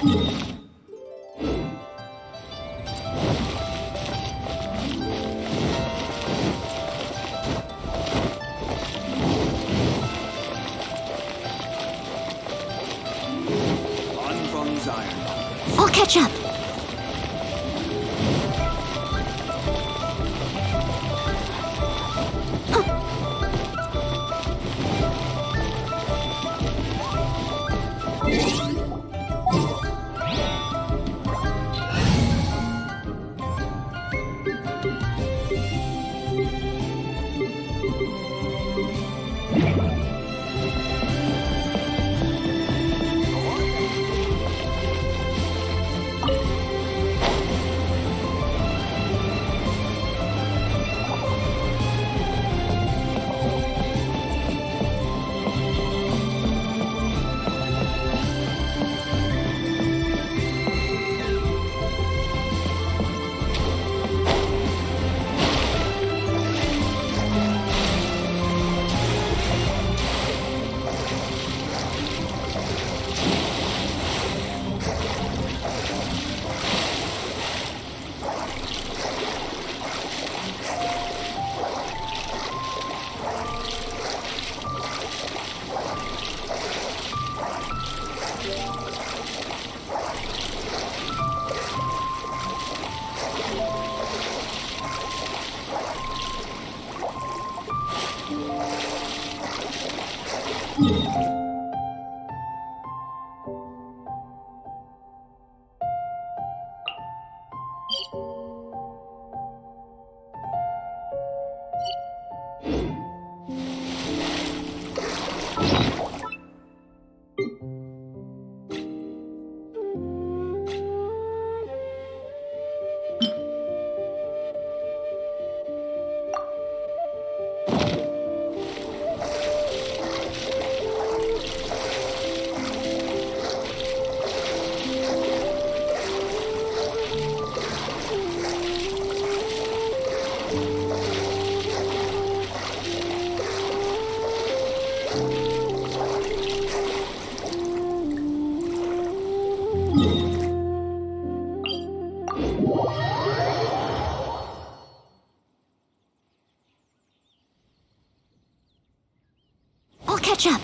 I'll catch up. I'll catch up.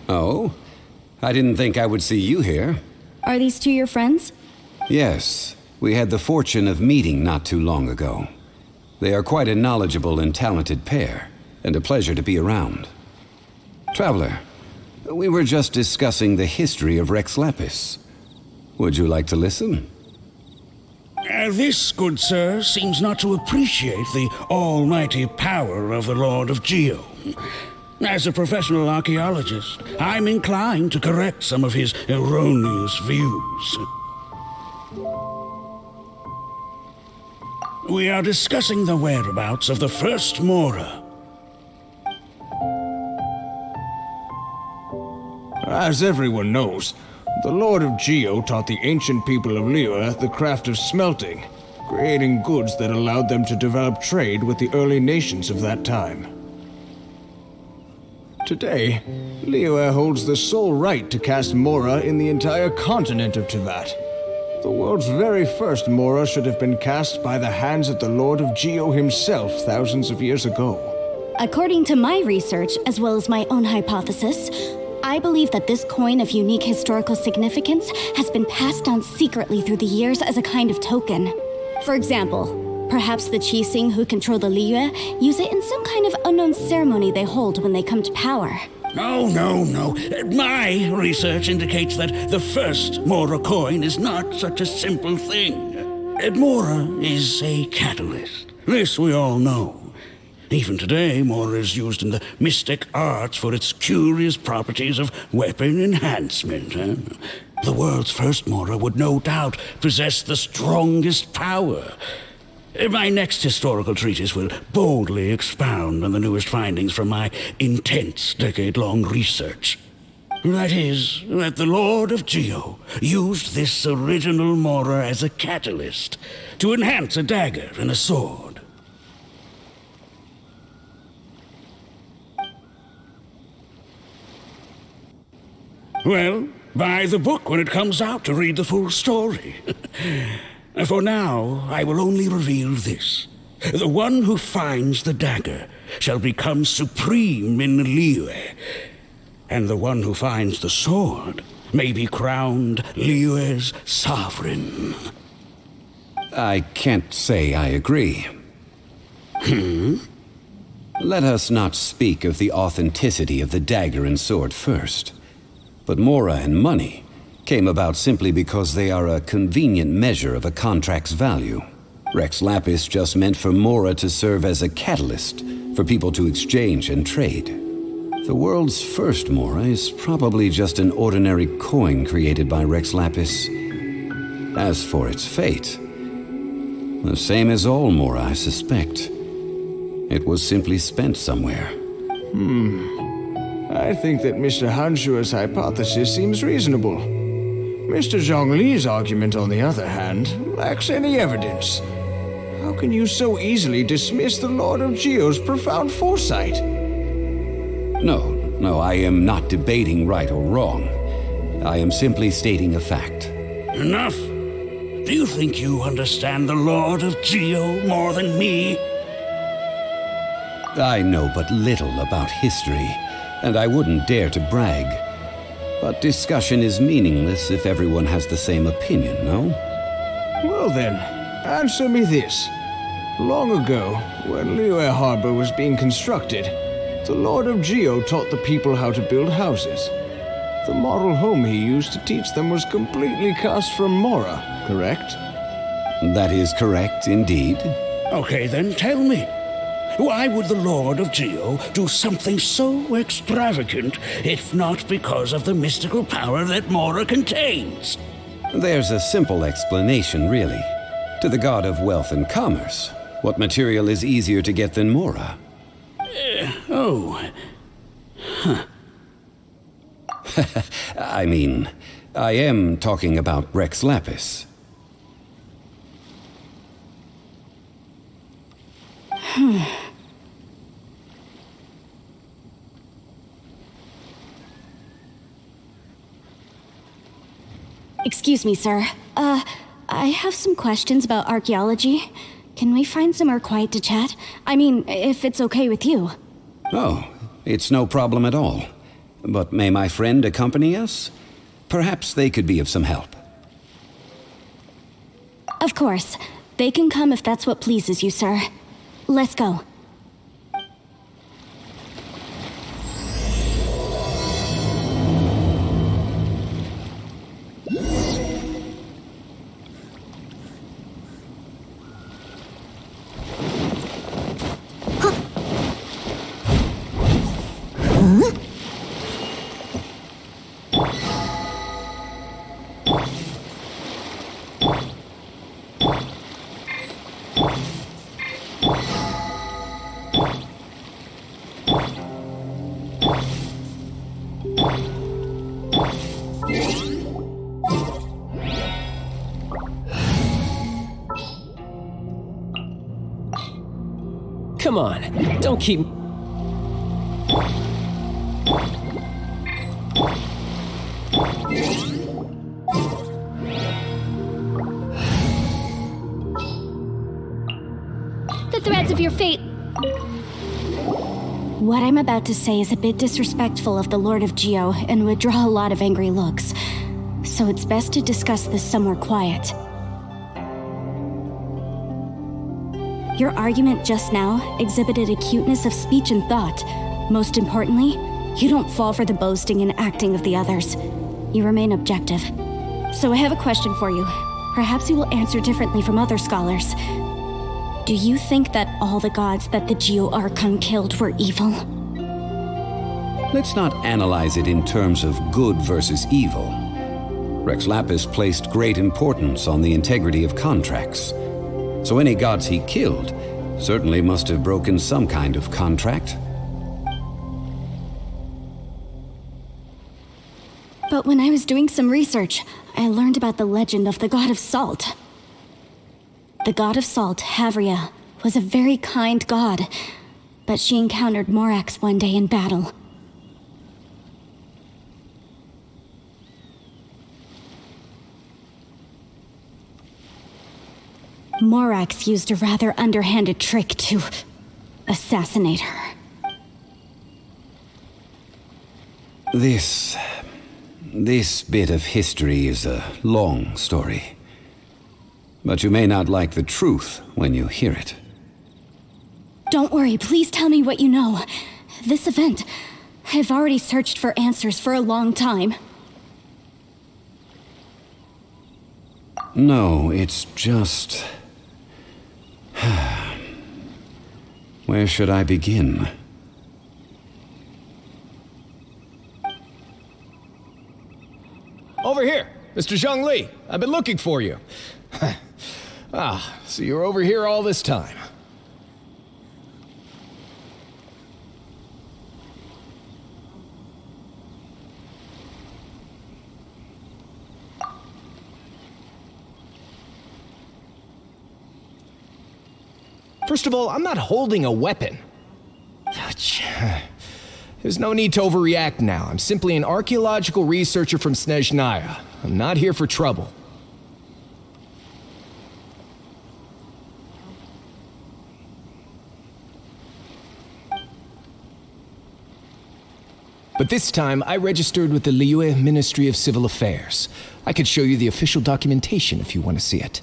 Oh? I didn't think I would see you here. Are these two your friends? Yes, we had the fortune of meeting not too long ago. They are quite a knowledgeable and talented pair, and a pleasure to be around. Traveler, we were just discussing the history of Rex Lapis. Would you like to listen? This, good sir, seems not to appreciate the almighty power of the Lord of Geo. As a professional archaeologist, I'm inclined to correct some of his erroneous views. We are discussing the whereabouts of the first Mora. As everyone knows, the Lord of Geo taught the ancient people of Liyue the craft of smelting, creating goods that allowed them to develop trade with the early nations of that time. Today, Liyue holds the sole right to cast Mora in the entire continent of Teyvat. The world's very first Mora should have been cast by the hands of the Lord of Geo himself thousands of years ago. According to my research, as well as my own hypothesis, I believe that this coin of unique historical significance has been passed down secretly through the years as a kind of token. For example, perhaps the Qixing who control the Liyue use it in some kind of unknown ceremony they hold when they come to power. No. My research indicates that the first Mora coin is not such a simple thing. Mora is a catalyst. This we all know. Even today, Mora is used in the mystic arts for its curious properties of weapon enhancement. The world's first Mora would no doubt possess the strongest power. My next historical treatise will boldly expound on the newest findings from my intense decade-long research. That is, that the Lord of Geo used this original Mora as a catalyst to enhance a dagger and a sword. Well, buy the book when it comes out to read the full story. For now, I will only reveal this. The one who finds the dagger shall become supreme in Liyue, and the one who finds the sword may be crowned Liyue's sovereign. I can't say I agree. Let us not speak of the authenticity of the dagger and sword first. But Mora and money came about simply because they are a convenient measure of a contract's value. Rex Lapis just meant for Mora to serve as a catalyst for people to exchange and trade. The world's first Mora is probably just an ordinary coin created by Rex Lapis. As for its fate, the same as all Mora, I suspect. It was simply spent somewhere. I think that Mr. Hanshua's hypothesis seems reasonable. Mr. Zhongli's argument, on the other hand, lacks any evidence. How can you so easily dismiss the Lord of Geo's profound foresight? No, I am not debating right or wrong. I am simply stating a fact. Enough! Do you think you understand the Lord of Geo more than me? I know but little about history, and I wouldn't dare to brag. But discussion is meaningless if everyone has the same opinion, no? Well then, answer me this. Long ago, when Liyue Harbor was being constructed, the Lord of Geo taught the people how to build houses. The model home he used to teach them was completely cast from Mora, correct? That is correct, indeed. Okay, then tell me. Why would the Lord of Geo do something so extravagant if not because of the mystical power that Mora contains? There's a simple explanation, really. To the god of wealth and commerce, what material is easier to get than Mora? I mean, I am talking about Rex Lapis. Excuse me, sir. I have some questions about archaeology. Can we find somewhere quiet to chat? I mean, if it's okay with you. Oh, it's no problem at all. But may my friend accompany us? Perhaps they could be of some help. Of course. They can come if that's what pleases you, sir. Let's go. Come on, don't keep... The threads of your fate. What I'm about to say is a bit disrespectful of the Lord of Geo and would draw a lot of angry looks. So it's best to discuss this somewhere quiet. Your argument just now exhibited acuteness of speech and thought. Most importantly, you don't fall for the boasting and acting of the others. You remain objective. So I have a question for you. Perhaps you will answer differently from other scholars. Do you think that all the gods that the Geo Archon killed were evil? Let's not analyze it in terms of good versus evil. Rex Lapis placed great importance on the integrity of contracts. So any gods he killed certainly must have broken some kind of contract. But when I was doing some research, I learned about the legend of the god of salt. The god of salt, Havria, was a very kind god, but she encountered Morax one day in battle. Morax used a rather underhanded trick to assassinate her. This bit of history is a long story. But you may not like the truth when you hear it. Don't worry, please tell me what you know. This event, I've already searched for answers for a long time. No, it's just... Where should I begin? Over here, Mr. Zhongli. I've been looking for you. So you're over here all this time. First of all, I'm not holding a weapon. There's no need to overreact now. I'm simply an archaeological researcher from Snezhnaya. I'm not here for trouble. But this time, I registered with the Liyue Ministry of Civil Affairs. I could show you the official documentation if you want to see it.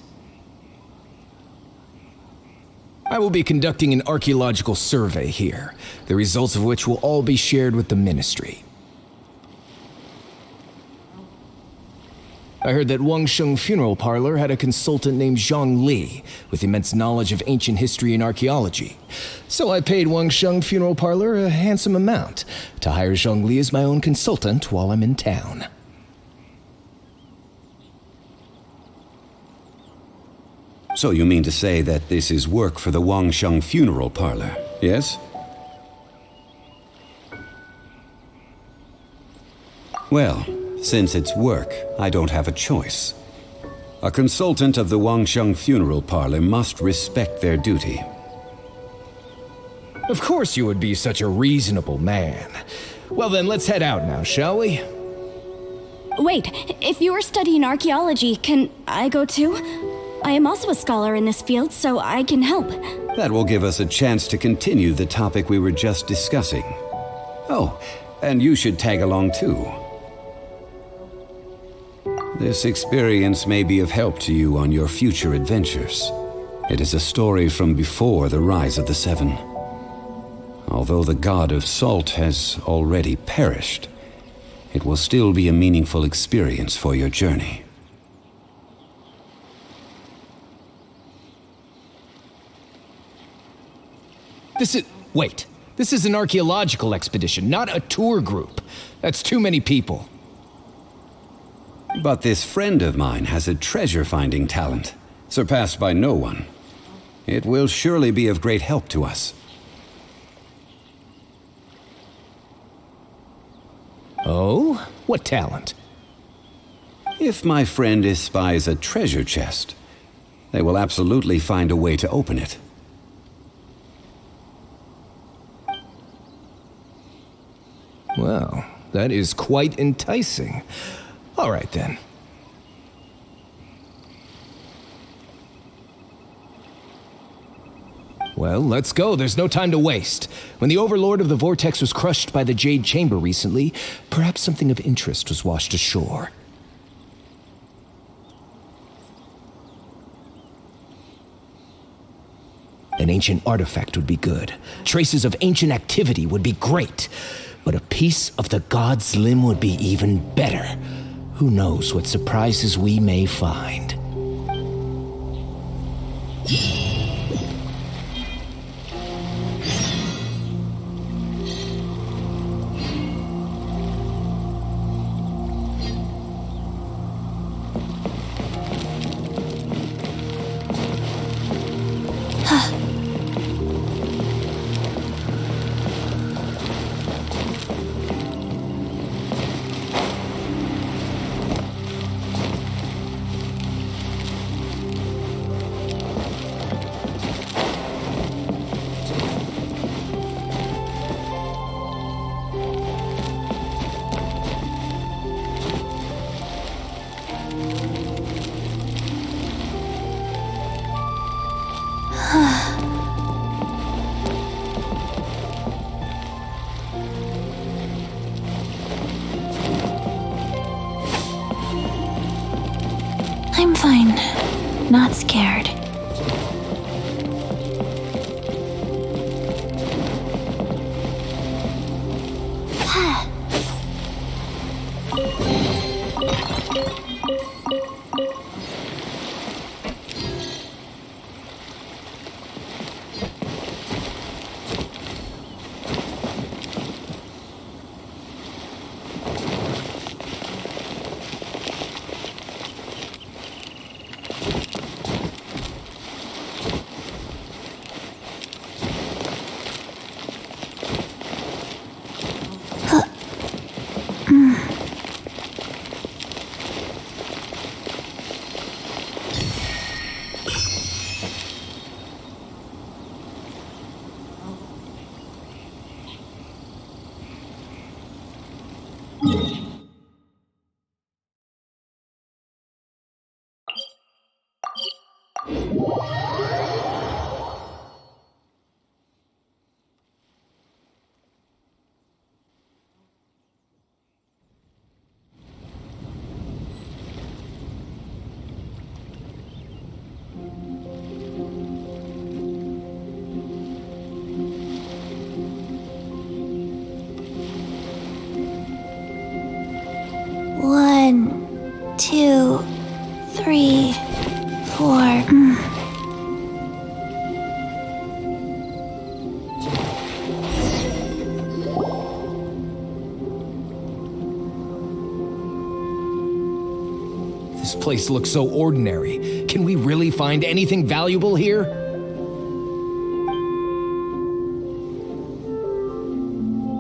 I will be conducting an archaeological survey here, the results of which will all be shared with the ministry. I heard that Wangsheng Funeral Parlor had a consultant named Zhang Li with immense knowledge of ancient history and archaeology. So I paid Wangsheng Funeral Parlor a handsome amount to hire Zhang Li as my own consultant while I'm in town. So you mean to say that this is work for the Wangsheng Funeral Parlor, yes? Well, since it's work, I don't have a choice. A consultant of the Wangsheng Funeral Parlor must respect their duty. Of course you would be such a reasonable man. Well then, let's head out now, shall we? Wait, if you are studying archaeology, can I go too? I am also a scholar in this field, so I can help. That will give us a chance to continue the topic we were just discussing. Oh, and you should tag along too. This experience may be of help to you on your future adventures. It is a story from before the rise of the Seven. Although the god of salt has already perished, it will still be a meaningful experience for your journey. Wait. This is an archaeological expedition, not a tour group. That's too many people. But this friend of mine has a treasure-finding talent, surpassed by no one. It will surely be of great help to us. Oh? What talent? If my friend espies a treasure chest, they will absolutely find a way to open it. Well, that is quite enticing. All right, then. Well, let's go. There's no time to waste. When the Overlord of the Vortex was crushed by the Jade Chamber recently, perhaps something of interest was washed ashore. An ancient artifact would be good. Traces of ancient activity would be great. But a piece of the god's limb would be even better. Who knows what surprises we may find. I'm fine. Not scared. One, two, three, four. This place looks so ordinary. Can we really find anything valuable here?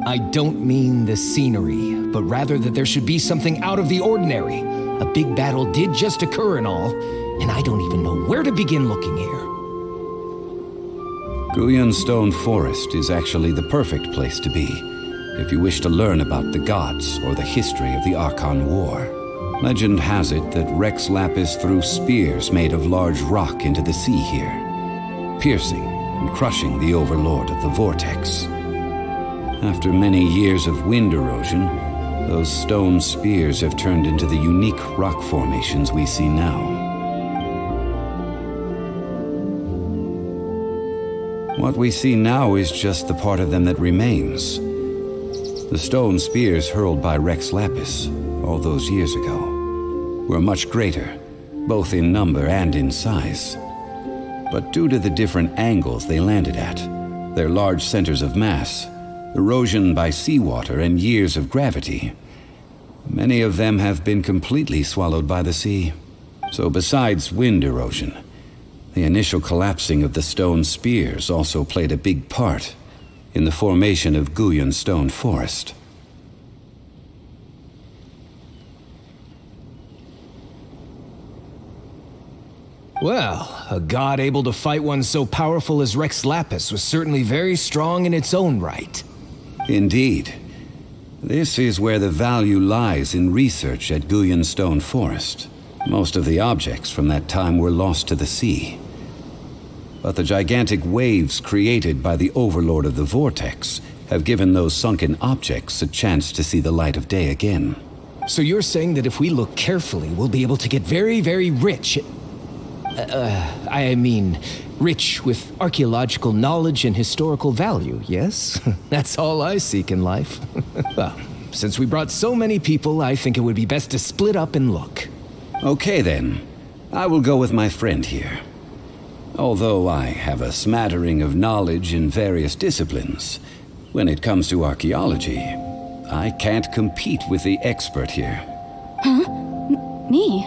I don't mean the scenery, but rather that there should be something out of the ordinary. A big battle did just occur and all, and I don't even know where to begin looking here. Guyan Stone Forest is actually the perfect place to be, if you wish to learn about the gods or the history of the Archon War. Legend has it that Rex Lapis threw spears made of large rock into the sea here, piercing and crushing the overlord of the vortex. After many years of wind erosion, those stone spears have turned into the unique rock formations we see now. What we see now is just the part of them that remains. The stone spears hurled by Rex Lapis all those years ago were much greater, both in number and in size. But due to the different angles they landed at, their large centers of mass, erosion by seawater, and years of gravity, many of them have been completely swallowed by the sea. So besides wind erosion, the initial collapsing of the stone spears also played a big part in the formation of Guyan Stone Forest. Well, a god able to fight one so powerful as Rex Lapis was certainly very strong in its own right. Indeed. This is where the value lies in research at Guyan Stone Forest. Most of the objects from that time were lost to the sea. But the gigantic waves created by the overlord of the vortex have given those sunken objects a chance to see the light of day again. So you're saying that if we look carefully, we'll be able to get very, very rich. I mean, rich with archaeological knowledge and historical value, yes? That's all I seek in life. Well, since we brought so many people, I think it would be best to split up and look. Okay then, I will go with my friend here. Although I have a smattering of knowledge in various disciplines, when it comes to archaeology, I can't compete with the expert here. Huh? Me?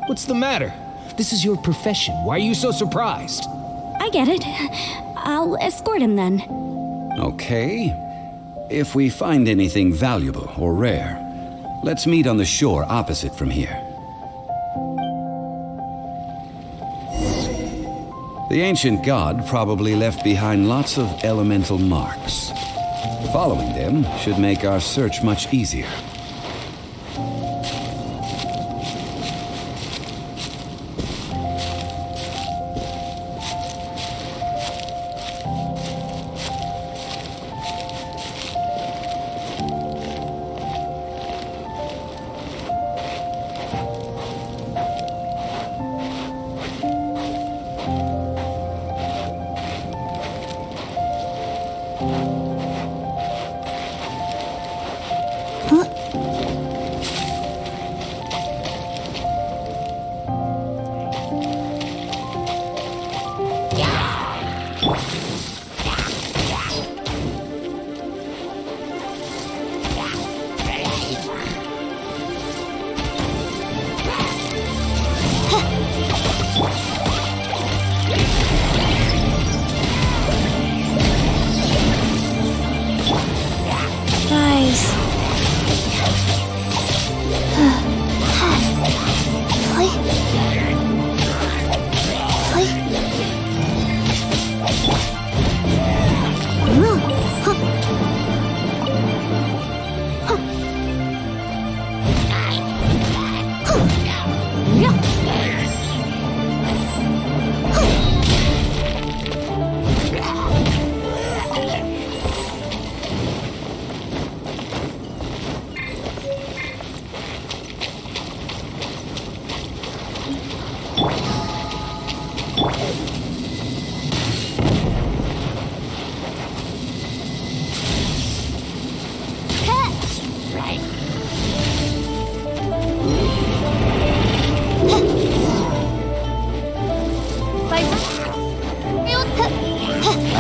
What's the matter? This is your profession. Why are you so surprised? I get it. I'll escort him then. Okay. If we find anything valuable or rare, let's meet on the shore opposite from here. The ancient god probably left behind lots of elemental marks. Following them should make our search much easier.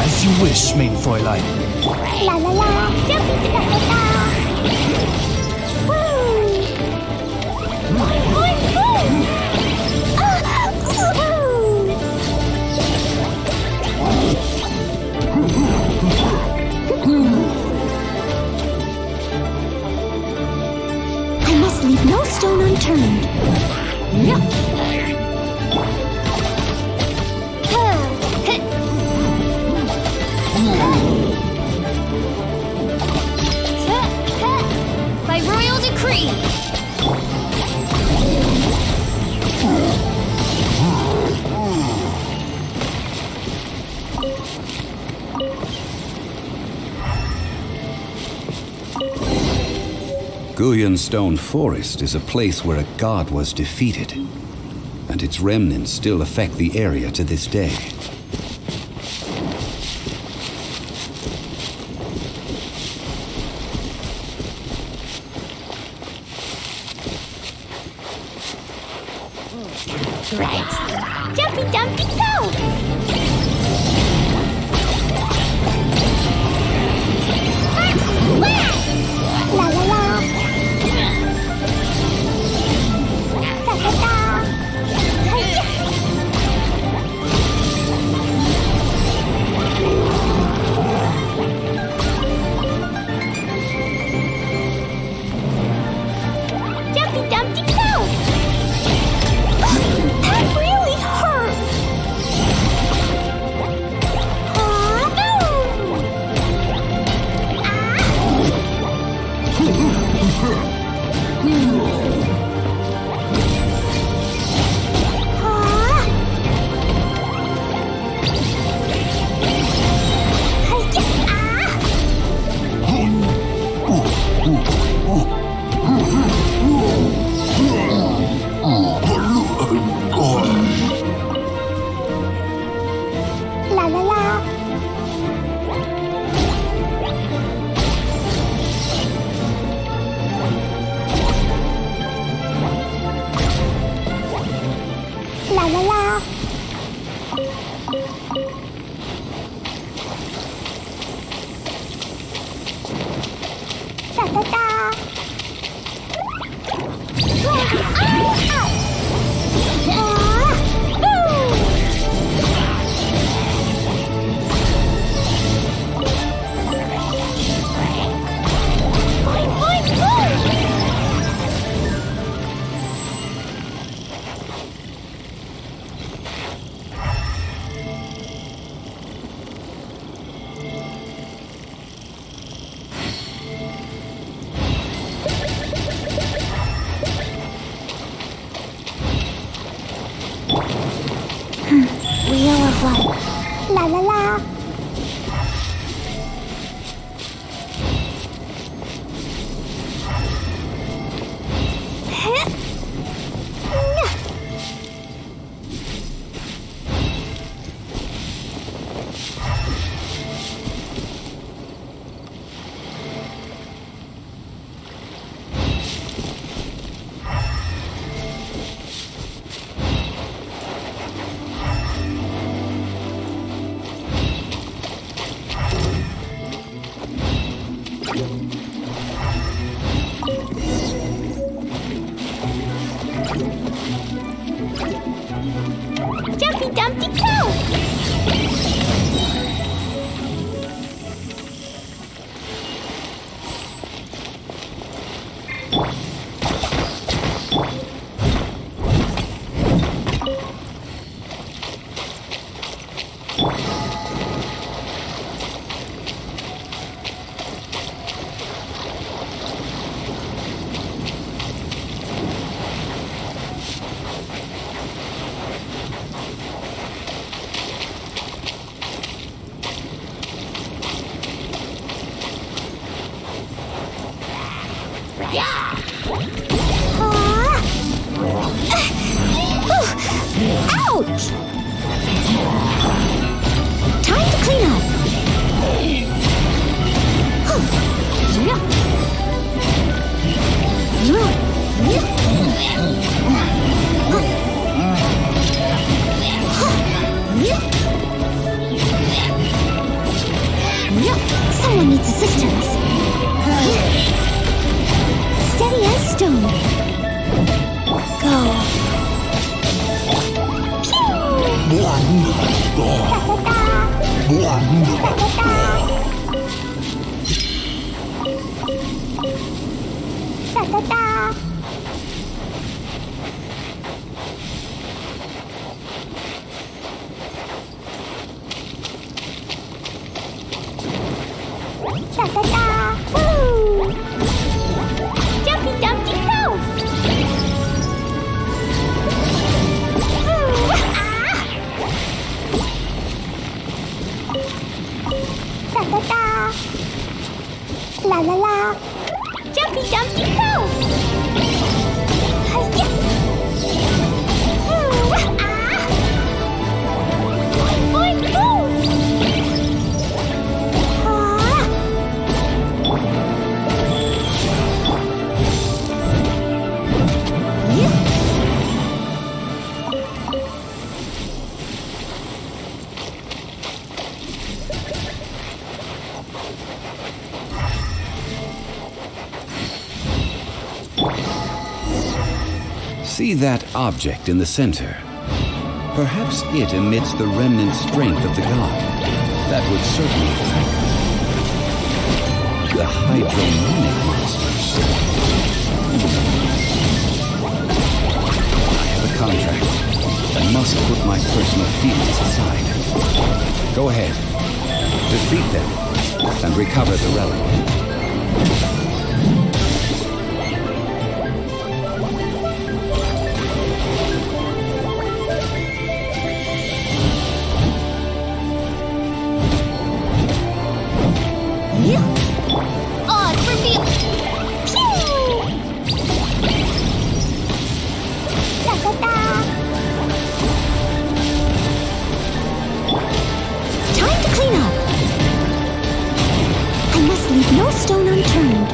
As you wish, mein Fräulein. La la la, I must leave no stone unturned. By royal decree. Guyan Stone Forest is a place where a god was defeated, and its remnants still affect the area to this day. Right. Jumpy Dumpty Go! La la la. Da da da. Hi-ya. Jumpy Dumpty Go! That really hurt! La la la. La la la. Da da da. Wheel of Life. La la la. Jumpy Dumpty Go! Ouch! Time to clean up. Someone needs assistance. Steady as stone. Go. Da da da. Da da da. Woo! Jumpy Dumpty Go! Ooh, ah! See that object in the center? Perhaps it emits the remnant strength of the god. That would certainly attract them. The hydromonic monsters. I have a contract. I must put my personal feelings aside. Go ahead. Defeat them and recover the relic. Odds reveal. Pew! La-da-da. Time to clean up. I must leave no stone unturned.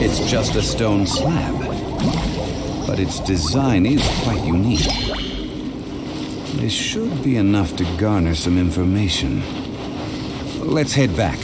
It's just a stone slab, but its design is quite unique. This should be enough to garner some information. Let's head back.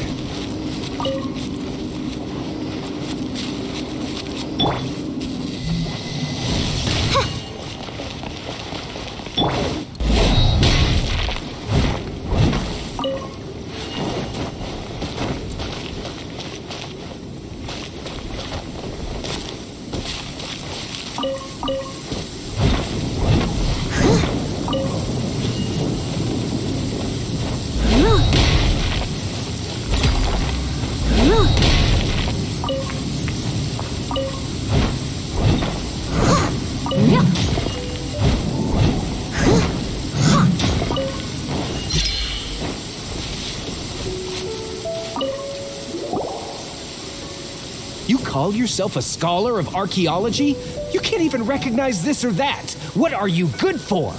You call yourself a scholar of archaeology? You can't even recognize this or that. What are you good for?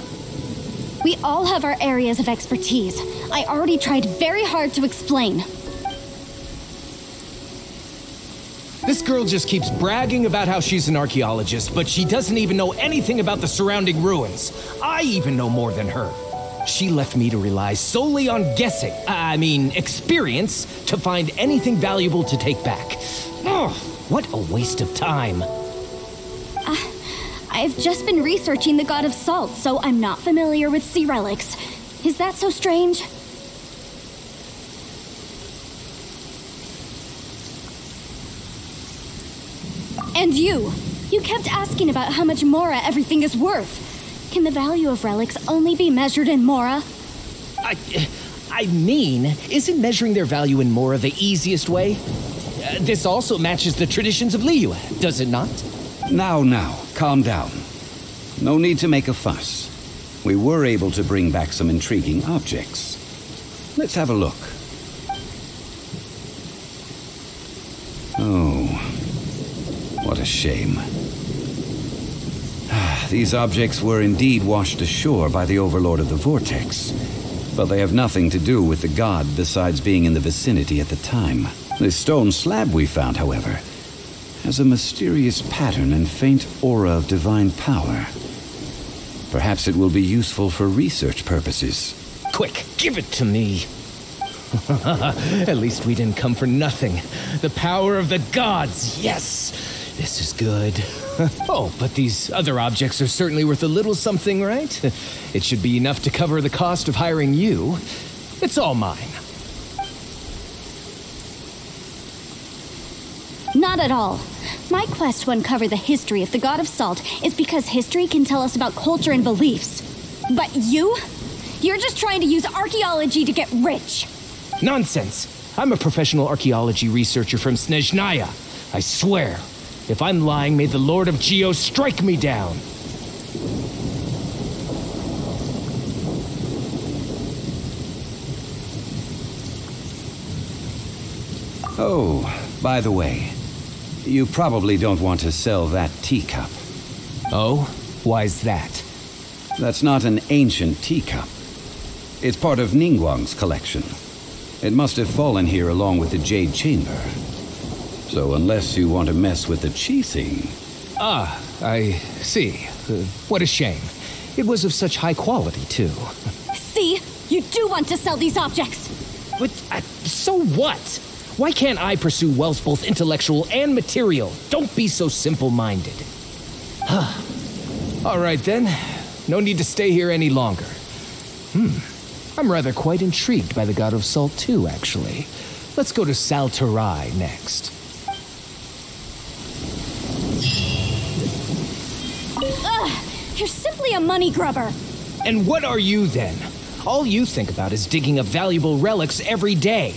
We all have our areas of expertise. I already tried very hard to explain. This girl just keeps bragging about how she's an archaeologist, but she doesn't even know anything about the surrounding ruins. I even know more than her. She left me to rely solely on guessing, experience, to find anything valuable to take back. Ugh, what a waste of time. I've just been researching the God of Salt, so I'm not familiar with sea relics. Is that so strange? And you kept asking about how much Mora everything is worth. Can the value of relics only be measured in Mora? Isn't measuring their value in Mora the easiest way? This also matches the traditions of Liyue, does it not? Now, calm down. No need to make a fuss. We were able to bring back some intriguing objects. Let's have a look. Oh, what a shame. These objects were indeed washed ashore by the Overlord of the Vortex, but they have nothing to do with the god besides being in the vicinity at the time. The stone slab we found, however, has a mysterious pattern and faint aura of divine power. Perhaps it will be useful for research purposes. Quick, give it to me. At least we didn't come for nothing. The power of the gods, yes! This is good. Oh, but these other objects are certainly worth a little something, right? It should be enough to cover the cost of hiring you. It's all mine. Not at all. My quest to uncover the history of the God of Salt is because history can tell us about culture and beliefs. But you're just trying to use archaeology to get rich. Nonsense! I'm a professional archaeology researcher from Snezhnaya. I swear, if I'm lying, may the Lord of Geo strike me down. Oh, by the way, you probably don't want to sell that teacup. Oh? Why's that? That's not an ancient teacup. It's part of Ningguang's collection. It must have fallen here along with the Jade Chamber. So unless you want to mess with the qixing... Ah, I see. What a shame. It was of such high quality, too. See? You do want to sell these objects! But, so what? Why can't I pursue wealth both intellectual and material? Don't be so simple-minded. All right then. No need to stay here any longer. I'm rather quite intrigued by the God of Salt too, actually. Let's go to Saltarai next. You're simply a money grubber. And what are you then? All you think about is digging up valuable relics every day.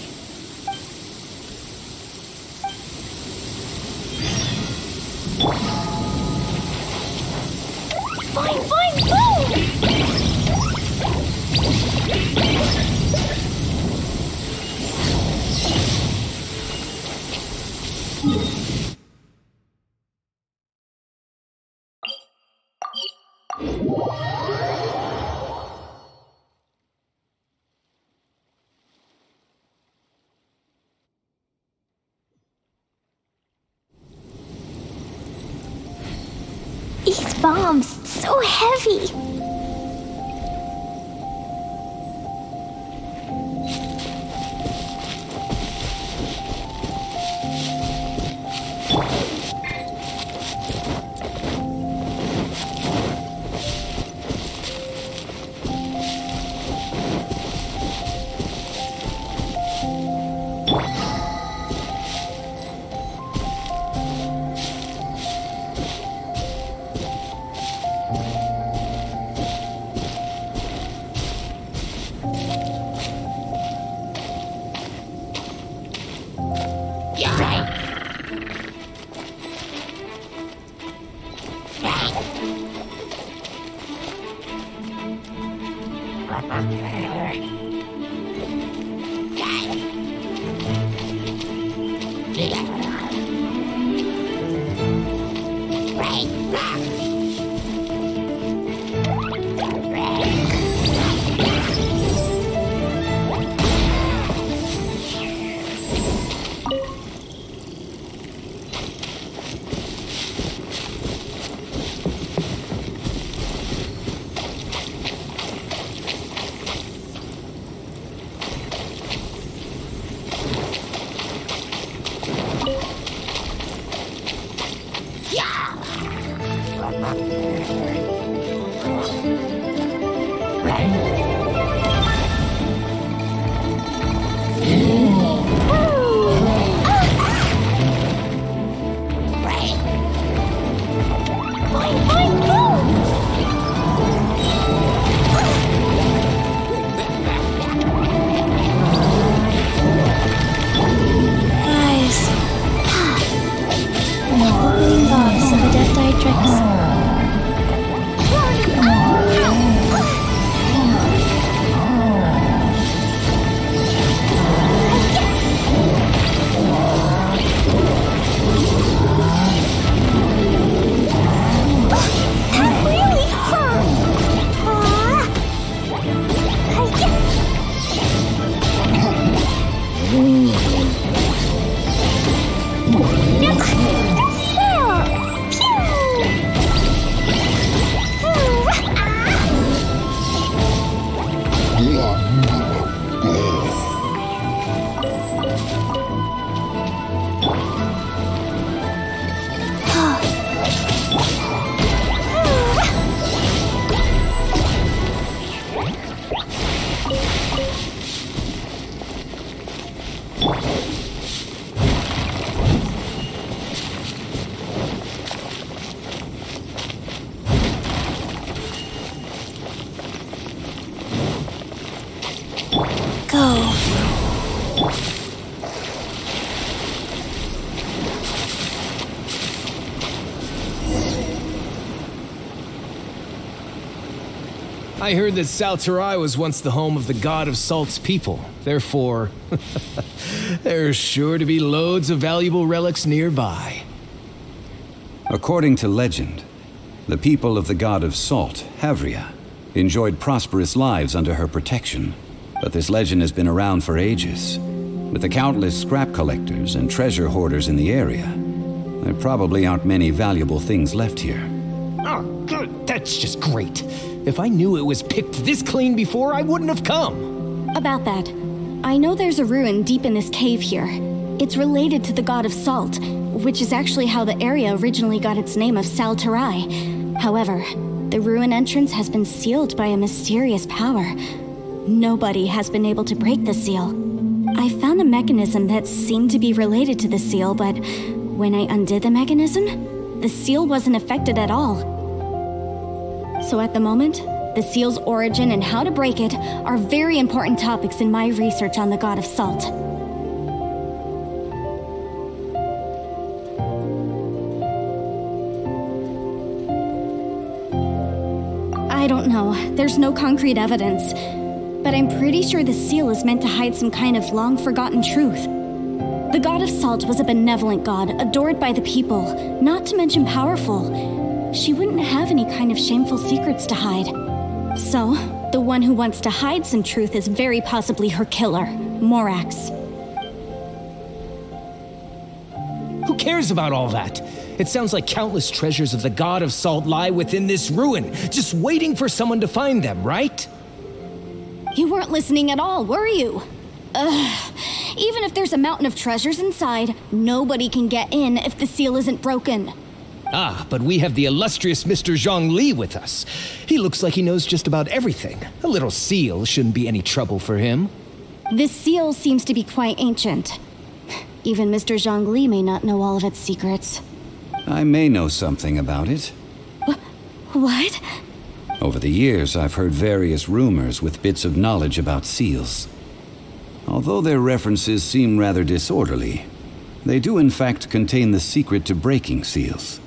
Fine, fine, boom! These bombs, so heavy. I heard that Saltarai was once the home of the God of Salt's people. Therefore, there's sure to be loads of valuable relics nearby. According to legend, the people of the God of Salt, Havria, enjoyed prosperous lives under her protection. But this legend has been around for ages. With the countless scrap collectors and treasure hoarders in the area, there probably aren't many valuable things left here. Oh, good. That's just great. If I knew it was picked this clean before, I wouldn't have come. About that, I know there's a ruin deep in this cave here. It's related to the god of salt, which is actually how the area originally got its name of Sal Tarai. However, the ruin entrance has been sealed by a mysterious power. Nobody has been able to break the seal. I found a mechanism that seemed to be related to the seal, but when I undid the mechanism, the seal wasn't affected at all. So at the moment, the seal's origin and how to break it are very important topics in my research on the god of salt. I don't know. There's no concrete evidence. But I'm pretty sure the seal is meant to hide some kind of long-forgotten truth. The god of salt was a benevolent god, adored by the people, not to mention powerful. She wouldn't have any kind of shameful secrets to hide. So, the one who wants to hide some truth is very possibly her killer, Morax. Who cares about all that? It sounds like countless treasures of the god of salt lie within this ruin, just waiting for someone to find them, right? You weren't listening at all, were you? Ugh. Even if there's a mountain of treasures inside, nobody can get in if the seal isn't broken. Ah, but we have the illustrious Mr. Zhongli with us. He looks like he knows just about everything. A little seal shouldn't be any trouble for him. This seal seems to be quite ancient. Even Mr. Zhongli may not know all of its secrets. I may know something about it. What? Over the years, I've heard various rumors with bits of knowledge about seals. Although their references seem rather disorderly, they do in fact contain the secret to breaking seals.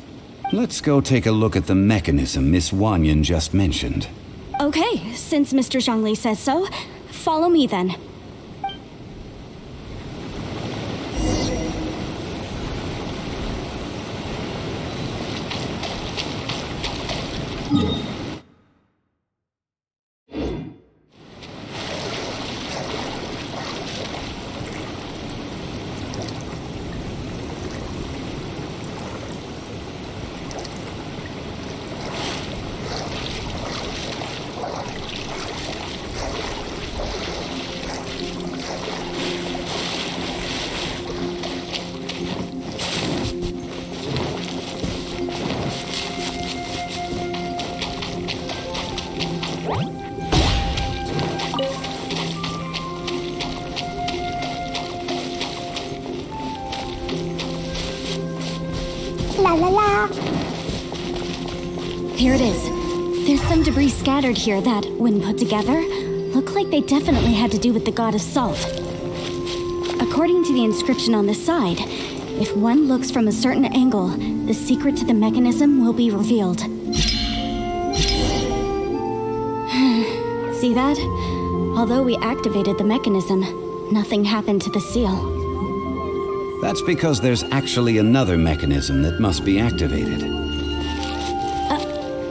Let's go take a look at the mechanism Miss Wanyan just mentioned. Okay, since Mr. Zhongli says so, follow me then. La la la. Here it is. There's some debris scattered here that, when put together, look like they definitely had to do with the god of salt. According to the inscription on the side, if one looks from a certain angle, the secret to the mechanism will be revealed. See that? Although we activated the mechanism, nothing happened to the seal. That's because there's actually another mechanism that must be activated.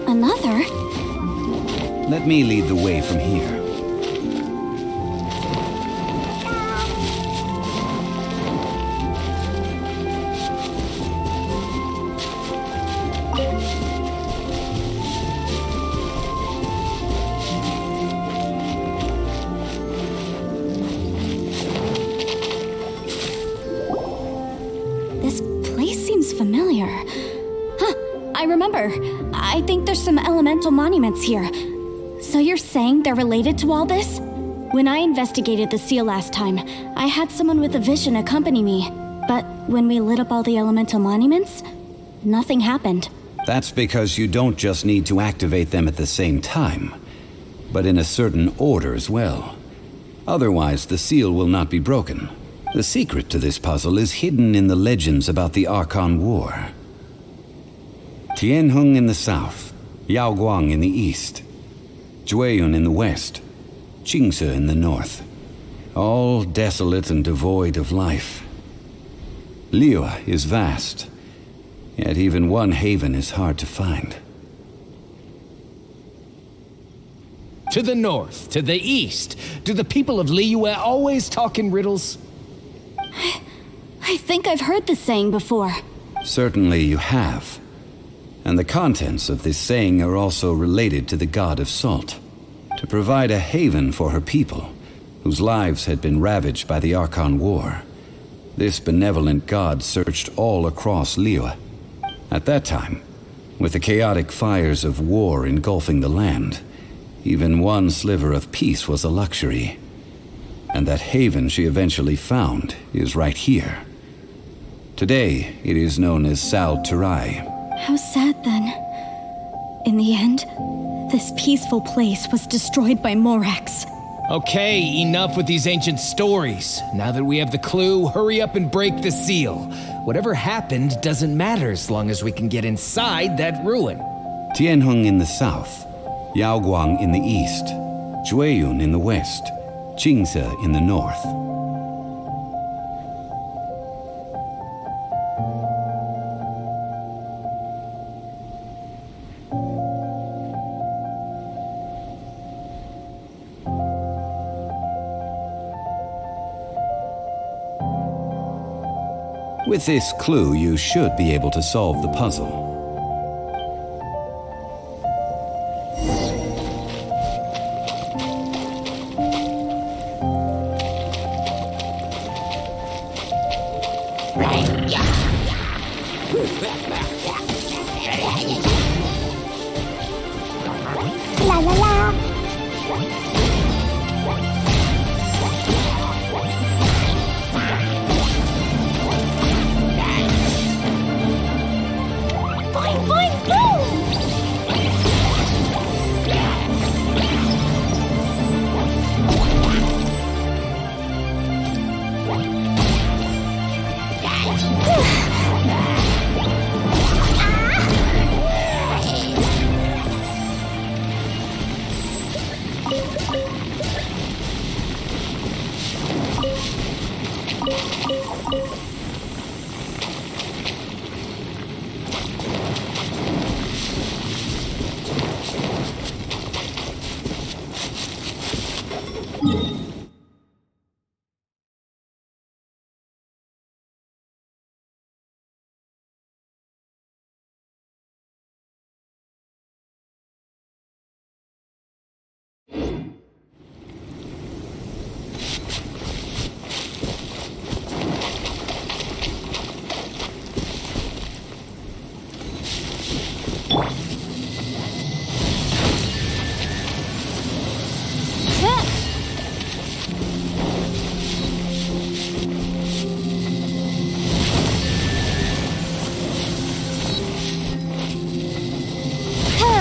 Another? Let me lead the way from here. This place seems familiar. Huh, I remember. I think there's some elemental monuments here. So you're saying they're related to all this? When I investigated the seal last time, I had someone with a vision accompany me. But when we lit up all the elemental monuments, nothing happened. That's because you don't just need to activate them at the same time, but in a certain order as well. Otherwise, the seal will not be broken. The secret to this puzzle is hidden in the legends about the Archon War. Tianheng in the south, Yaoguang in the east, Jueyun in the west, Qingse in the north. All desolate and devoid of life. Liyue is vast, yet even one haven is hard to find. To the north, to the east. Do the people of Liyue always talk in riddles? I think I've heard this saying before. Certainly you have. And the contents of this saying are also related to the god of salt. To provide a haven for her people, whose lives had been ravaged by the Archon War, This benevolent god searched all across Liyue. At that time, with the chaotic fires of war engulfing the land, even one sliver of peace was a luxury. And that haven she eventually found is right here. Today, it is known as Sal Turai. How sad then. In the end, this peaceful place was destroyed by Morax. Okay, enough with these ancient stories. Now that we have the clue, hurry up and break the seal. Whatever happened doesn't matter as long as we can get inside that ruin. Tianheng in the south, Yaoguang in the east, Jueyun in the west, Jingze in the north. With this clue, you should be able to solve the puzzle. La la la. Boing, boing, boom!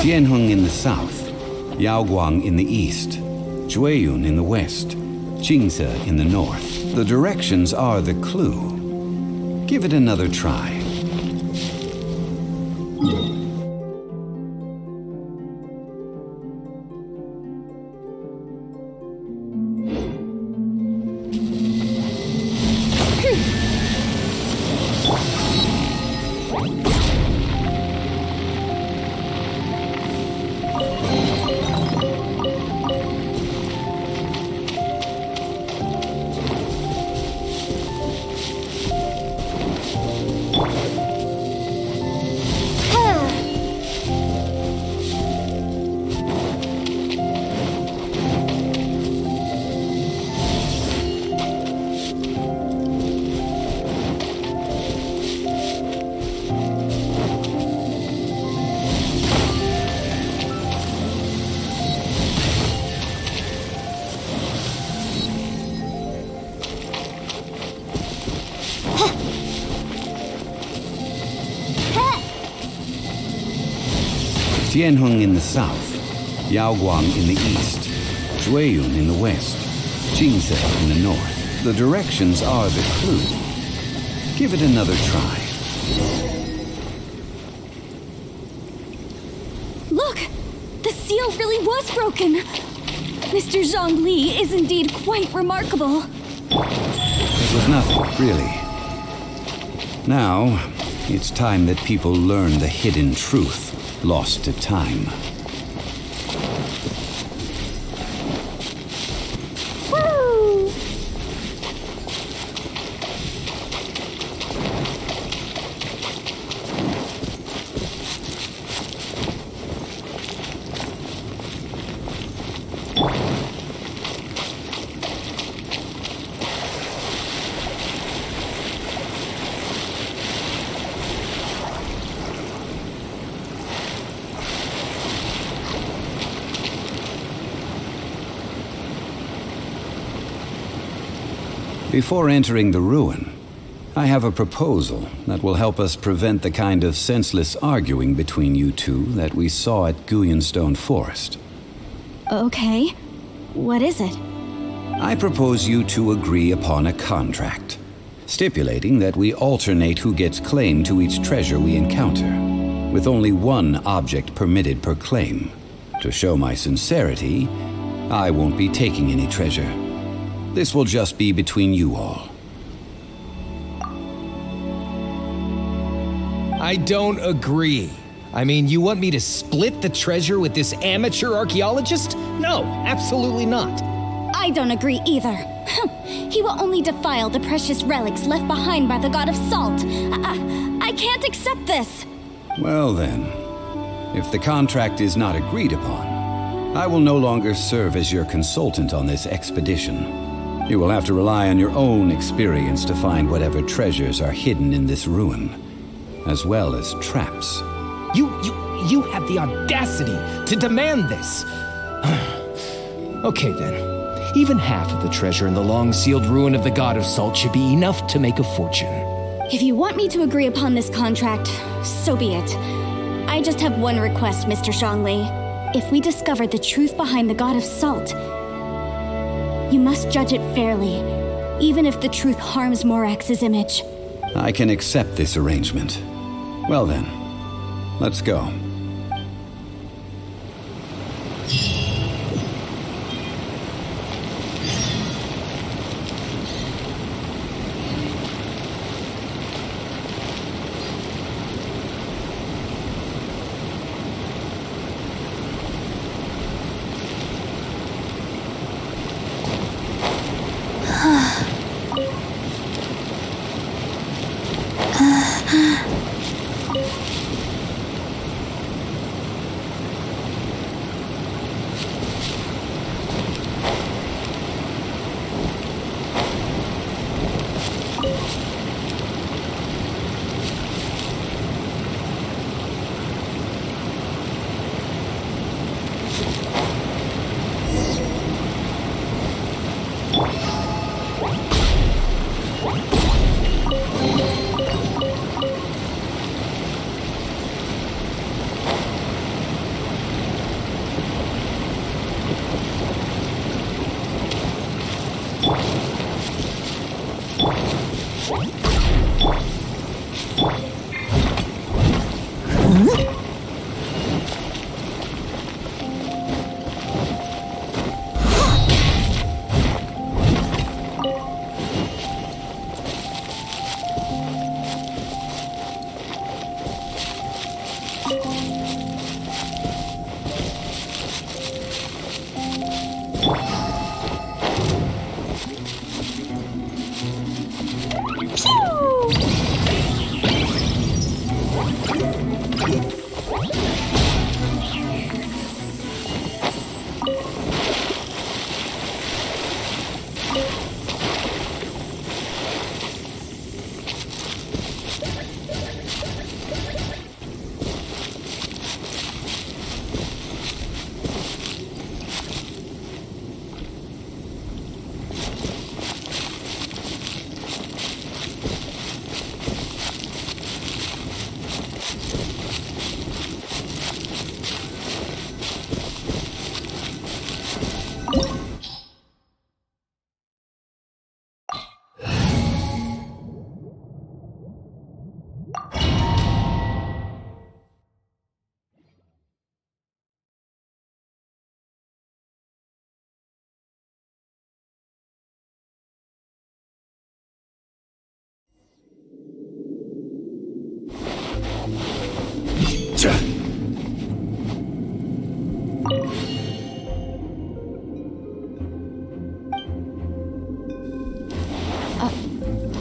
Tianheng in the south, Yaoguang in the east, Jueyun in the west, Jingze in the north. The directions are the clue. Give it another try. Tianheng in the south, Yaoguang in the east, Jueyun in the west, Jingze in the north. The directions are the clue. Give it another try. Look! The seal really was broken! Mr. Zhongli is indeed quite remarkable. It was nothing, really. Now, it's time that people learn the hidden truth lost to time. Woo! Before entering the ruin, I have a proposal that will help us prevent the kind of senseless arguing between you two that we saw at Guyenstone Forest. Okay. What is it? I propose you two agree upon a contract, stipulating that we alternate who gets claim to each treasure we encounter, with only one object permitted per claim. To show my sincerity, I won't be taking any treasure. This will just be between you all. I don't agree. I mean, you want me to split the treasure with this amateur archaeologist? No, absolutely not. I don't agree either. He will only defile the precious relics left behind by the god of salt. I can't accept this. Well then, if the contract is not agreed upon, I will no longer serve as your consultant on this expedition. You will have to rely on your own experience to find whatever treasures are hidden in this ruin, as well as traps. You have the audacity to demand this. Okay then. Even half of the treasure in the long-sealed ruin of the God of Salt should be enough to make a fortune. If you want me to agree upon this contract, so be it. I just have one request, Mr. Zhongli. If we discover the truth behind the God of Salt, you must judge it fairly, even if the truth harms Morax's image. I can accept this arrangement. Well then, let's go.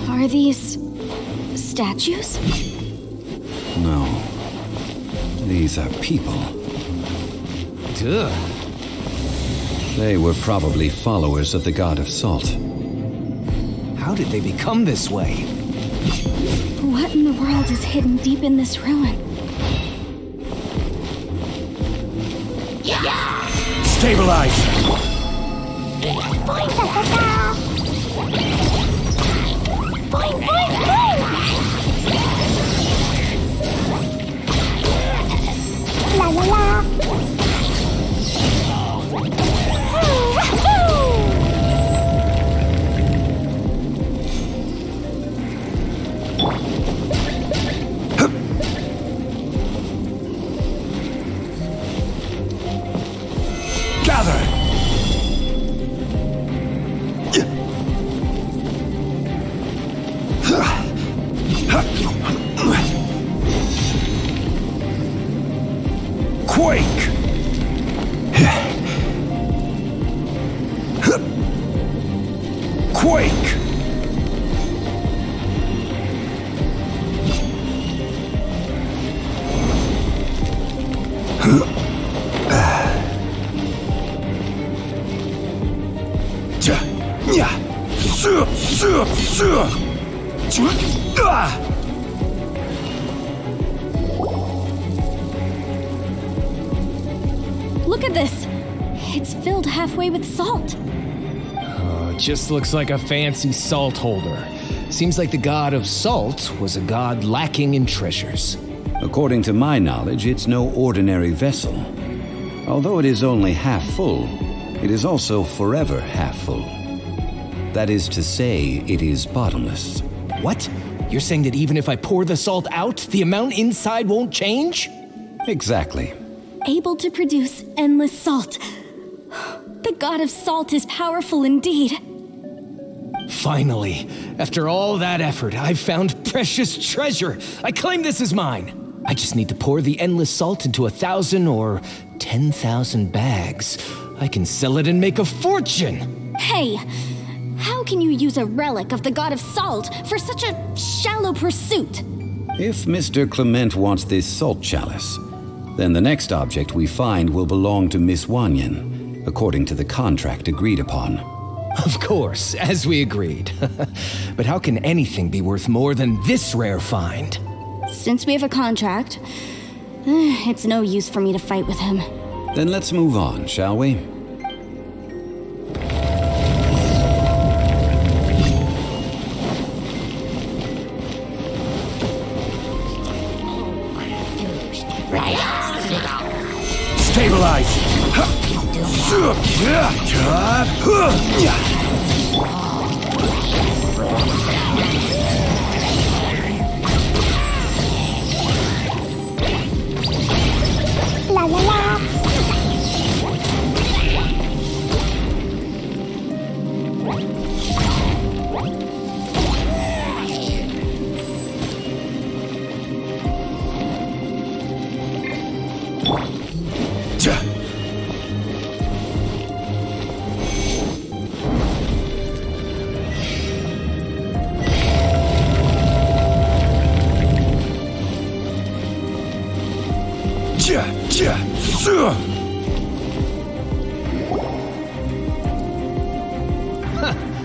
Are these statues? No. These are people. Duh. They were probably followers of the God of Salt. How did they become this way? What in the world is hidden deep in this ruin? Stabilize! Quake! Quake! Look at this! It's filled halfway with salt. Just looks like a fancy salt holder. Seems like the god of salt was a god lacking in treasures. According to my knowledge, it's no ordinary vessel. Although it is only half full, it is also forever half full. That is to say, it is bottomless. What? You're saying that even if I pour the salt out, the amount inside won't change? Exactly. Able to produce endless salt. The god of salt is powerful indeed. Finally, after all that effort, I've found precious treasure. I claim this as mine. I just need to pour the endless salt into 1,000 or 10,000 bags. I can sell it and make a fortune. Hey, how can you use a relic of the god of salt for such a shallow pursuit? If Mr. Clement wants this salt chalice, then the next object we find will belong to Miss Wanyan, according to the contract agreed upon. Of course, as we agreed. But how can anything be worth more than this rare find? Since we have a contract, it's no use for me to fight with him. Then let's move on, shall we? Stabilize! La la la.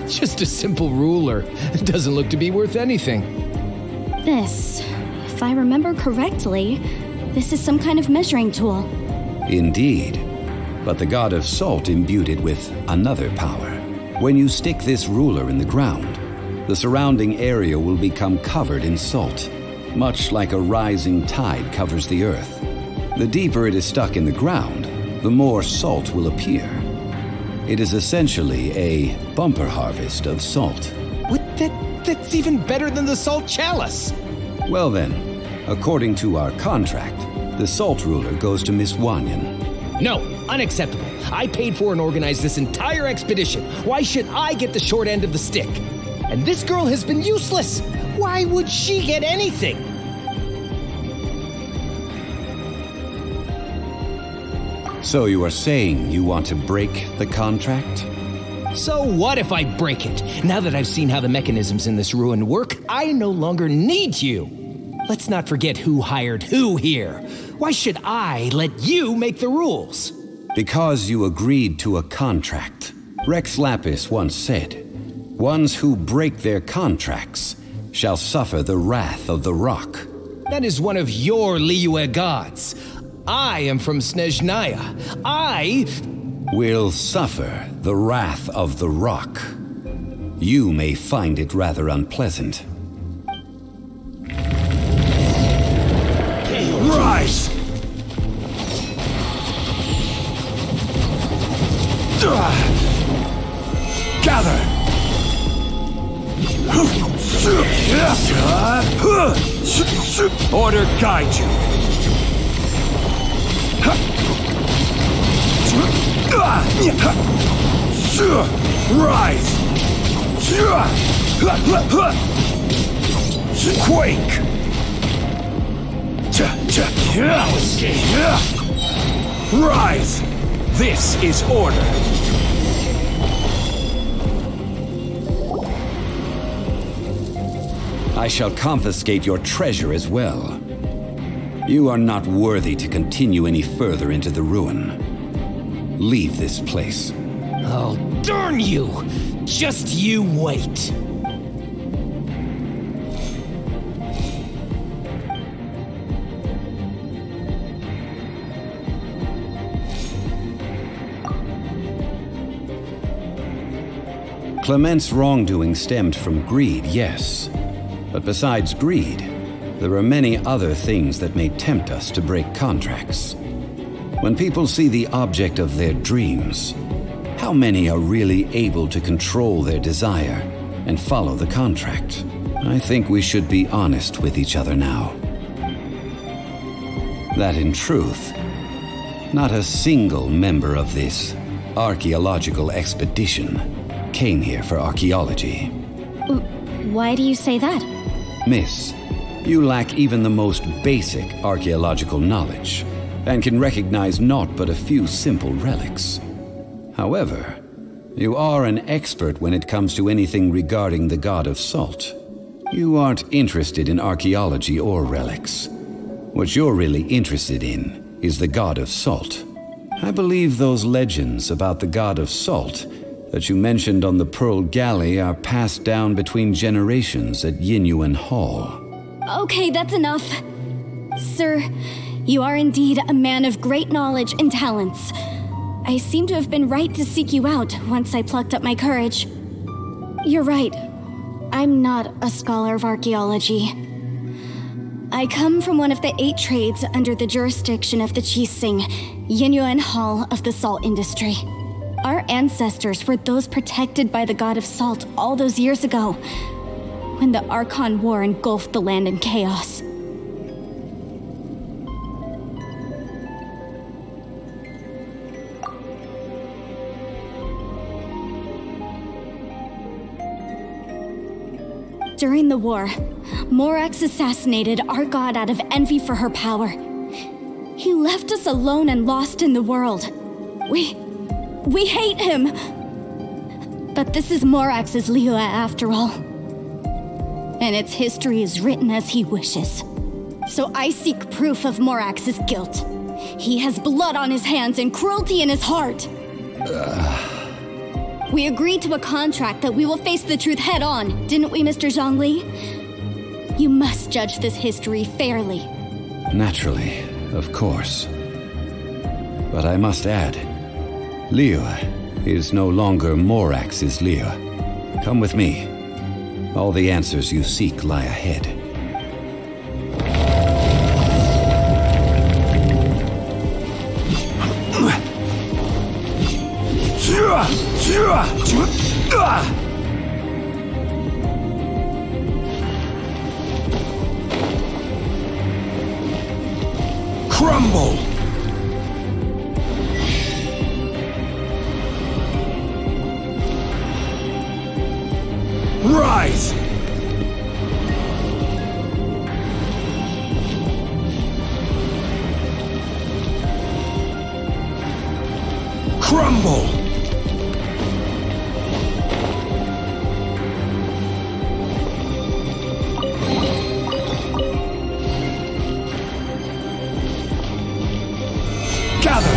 Just a simple ruler. It doesn't look to be worth anything. This, if I remember correctly, this is some kind of measuring tool. Indeed. But the god of salt imbued it with another power. When you stick this ruler in the ground, the surrounding area will become covered in salt, much like a rising tide covers the earth. The deeper it is stuck in the ground, the more salt will appear. It is essentially a bumper harvest of salt. What? That's even better than the salt chalice. Well then, according to our contract, the salt ruler goes to Miss Wanyan. No, unacceptable. I paid for and organized this entire expedition. Why should I get the short end of the stick? And this girl has been useless. Why would she get anything? So you are saying you want to break the contract? So what if I break it? Now that I've seen how the mechanisms in this ruin work, I no longer need you. Let's not forget who hired who here. Why should I let you make the rules? Because you agreed to a contract. Rex Lapis once said, "Ones who break their contracts shall suffer the wrath of the rock." That is one of your Liyue gods. I am from Snezhnaya. I Will suffer the wrath of the rock. You may find it rather unpleasant. Rise! Gather! Order guide you. Rise! Quake! Rise! This is order! I shall confiscate your treasure as well. You are not worthy to continue any further into the ruin. Leave this place. Oh, darn you! Just you wait! Clement's wrongdoing stemmed from greed, yes. But besides greed, there are many other things that may tempt us to break contracts. When people see the object of their dreams, how many are really able to control their desire and follow the contract? I think we should be honest with each other now. That in truth, not a single member of this archaeological expedition came here for archaeology. Why do you say that? Miss, you lack even the most basic archaeological knowledge and can recognize naught but a few simple relics. However, you are an expert when it comes to anything regarding the god of salt. You aren't interested in archaeology or relics. What you're really interested in is the god of salt. I believe those legends about the god of salt that you mentioned on the Pearl Galley are passed down between generations at Yinyuan Hall. Okay, that's enough. Sir, you are indeed a man of great knowledge and talents. I seem to have been right to seek you out once I plucked up my courage. You're right. I'm not a scholar of archaeology. I come from one of the 8 trades under the jurisdiction of the Qixing, Yinyuan Hall of the salt industry. Our ancestors were those protected by the god of salt all those years ago, when the Archon War engulfed the land in chaos. During the war, Morax assassinated our god out of envy for her power. He left us alone and lost in the world. We hate him! But this is Morax's Liyue after all. And its history is written as he wishes. So I seek proof of Morax's guilt. He has blood on his hands and cruelty in his heart. We agreed to a contract that we will face the truth head on, didn't we, Mr. Zhongli? You must judge this history fairly. Naturally, of course. But I must add, Liyue is no longer Morax's Liyue. Come with me. All the answers you seek lie ahead. Crumble! Rise! Crumble! Gather!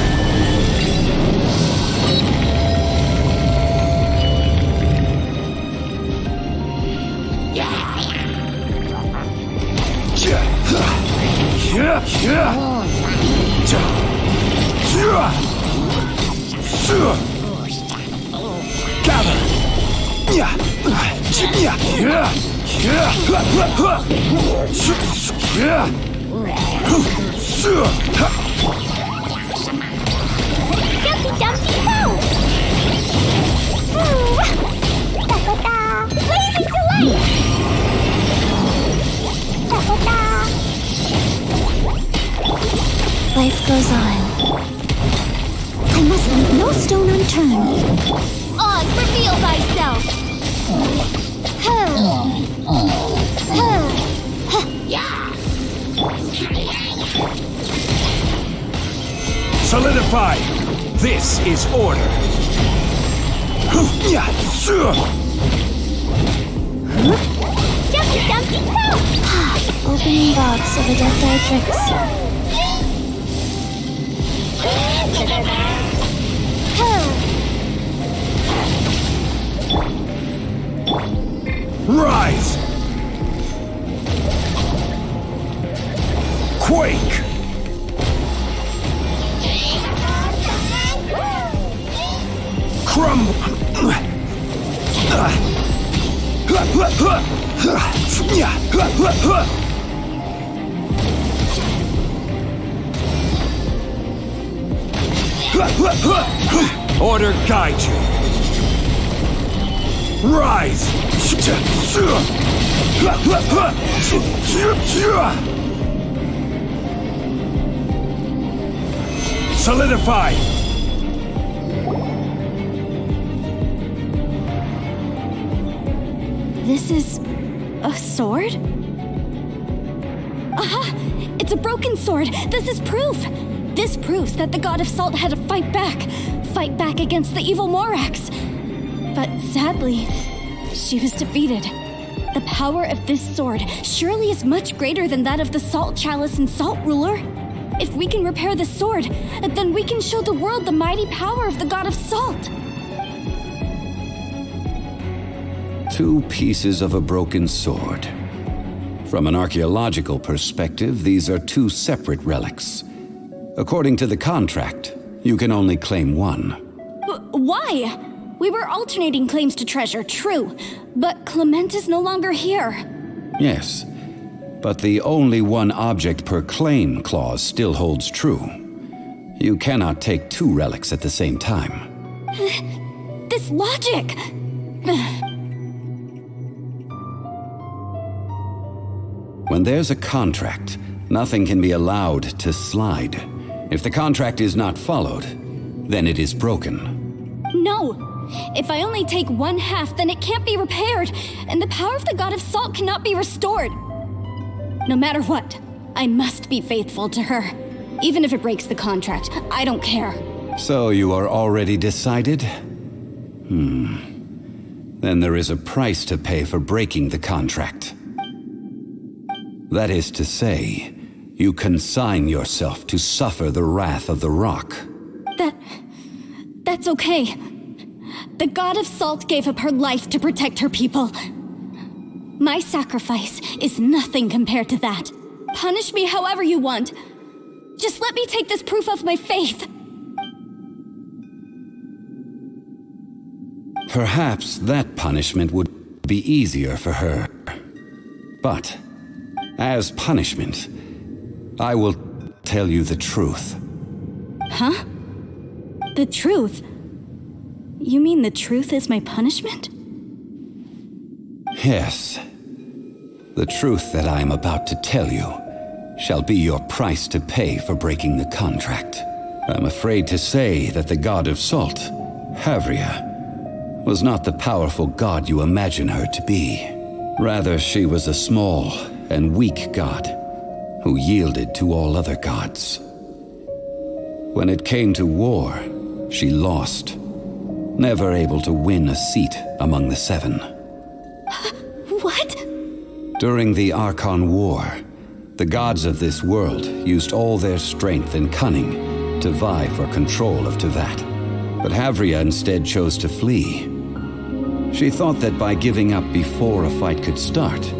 Dumpty Dumpty Ho! Da-da-da! Blazing delight! Da-da-da! Life goes on. I must leave no stone unturned. Oz, reveal thyself! Solidify! This is order! Opening box of Adepti tricks. Rise! Quake! Crumble! Order guide you. Rise! Solidify! This is a sword? Aha! It's a broken sword! This is proof! This proves that the God of Salt had to fight back against the evil Morax. But sadly, she was defeated. The power of this sword surely is much greater than that of the Salt Chalice and Salt Ruler. If we can repair the sword, then we can show the world the mighty power of the God of Salt. Two pieces of a broken sword. From an archaeological perspective, these are two separate relics. According to the contract, you can only claim one. Why? We were alternating claims to treasure, true, but Clement is no longer here. Yes, but the only one object per claim clause still holds true. You cannot take two relics at the same time. This logic! When there's a contract, nothing can be allowed to slide. If the contract is not followed, then it is broken. No! If I only take one half, then it can't be repaired, and the power of the God of Salt cannot be restored. No matter what, I must be faithful to her. Even if it breaks the contract, I don't care. So you are already decided? Then there is a price to pay for breaking the contract. That is to say, you consign yourself to suffer the wrath of the rock. That's okay. The God of Salt gave up her life to protect her people. My sacrifice is nothing compared to that. Punish me however you want. Just let me take this proof of my faith. Perhaps that punishment would be easier for her. But, as punishment, I will tell you the truth. Huh? The truth? You mean the truth is my punishment? Yes. The truth that I am about to tell you shall be your price to pay for breaking the contract. I'm afraid to say that the God of Salt, Havria, was not the powerful god you imagine her to be. Rather, she was a small and weak god who yielded to all other gods. When it came to war, she lost, never able to win a seat among the seven. What? During the Archon War, the gods of this world used all their strength and cunning to vie for control of Tevat. But Havria instead chose to flee. She thought that by giving up before a fight could start,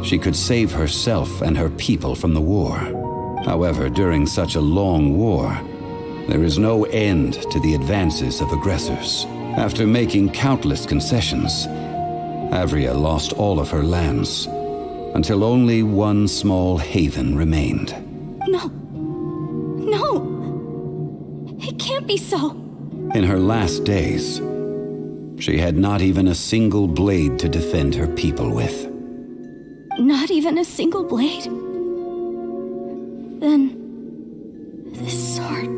she could save herself and her people from the war. However, during such a long war, there is no end to the advances of aggressors. After making countless concessions, Havria lost all of her lands, until only one small haven remained. No. It can't be so. In her last days, she had not even a single blade to defend her people with. Not even a single blade? Then, this sword...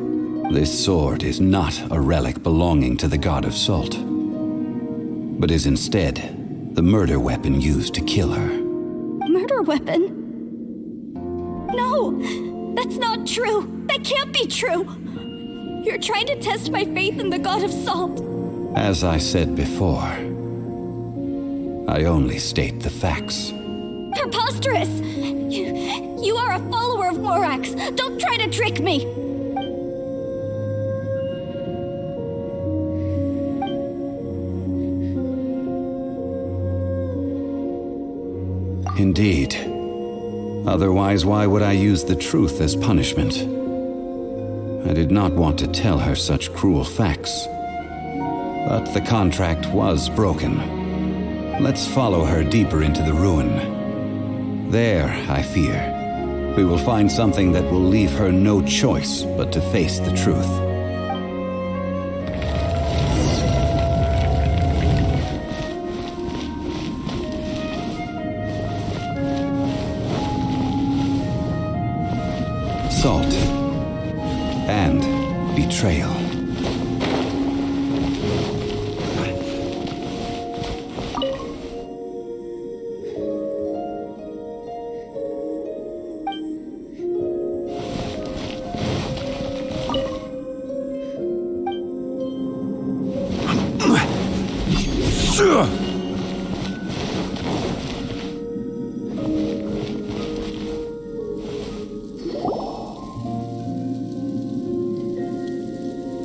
This sword is not a relic belonging to the God of Salt, but is instead the murder weapon used to kill her. Murder weapon? No! That's not true! That can't be true! You're trying to test my faith in the god of salt. As I said before, I only state the facts. Preposterous! You are a follower of Morax. Don't try to trick me! Indeed. Otherwise, why would I use the truth as punishment? I did not want to tell her such cruel facts. But the contract was broken. Let's follow her deeper into the ruin. There, I fear, we will find something that will leave her no choice but to face the truth. Salt and betrayal.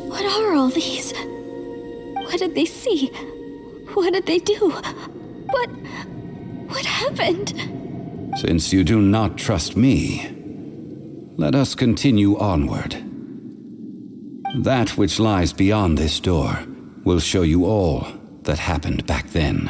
What are all these? What did they see? What did they do? What happened? Since you do not trust me, let us continue onward. That which lies beyond this door will show you all that happened back then.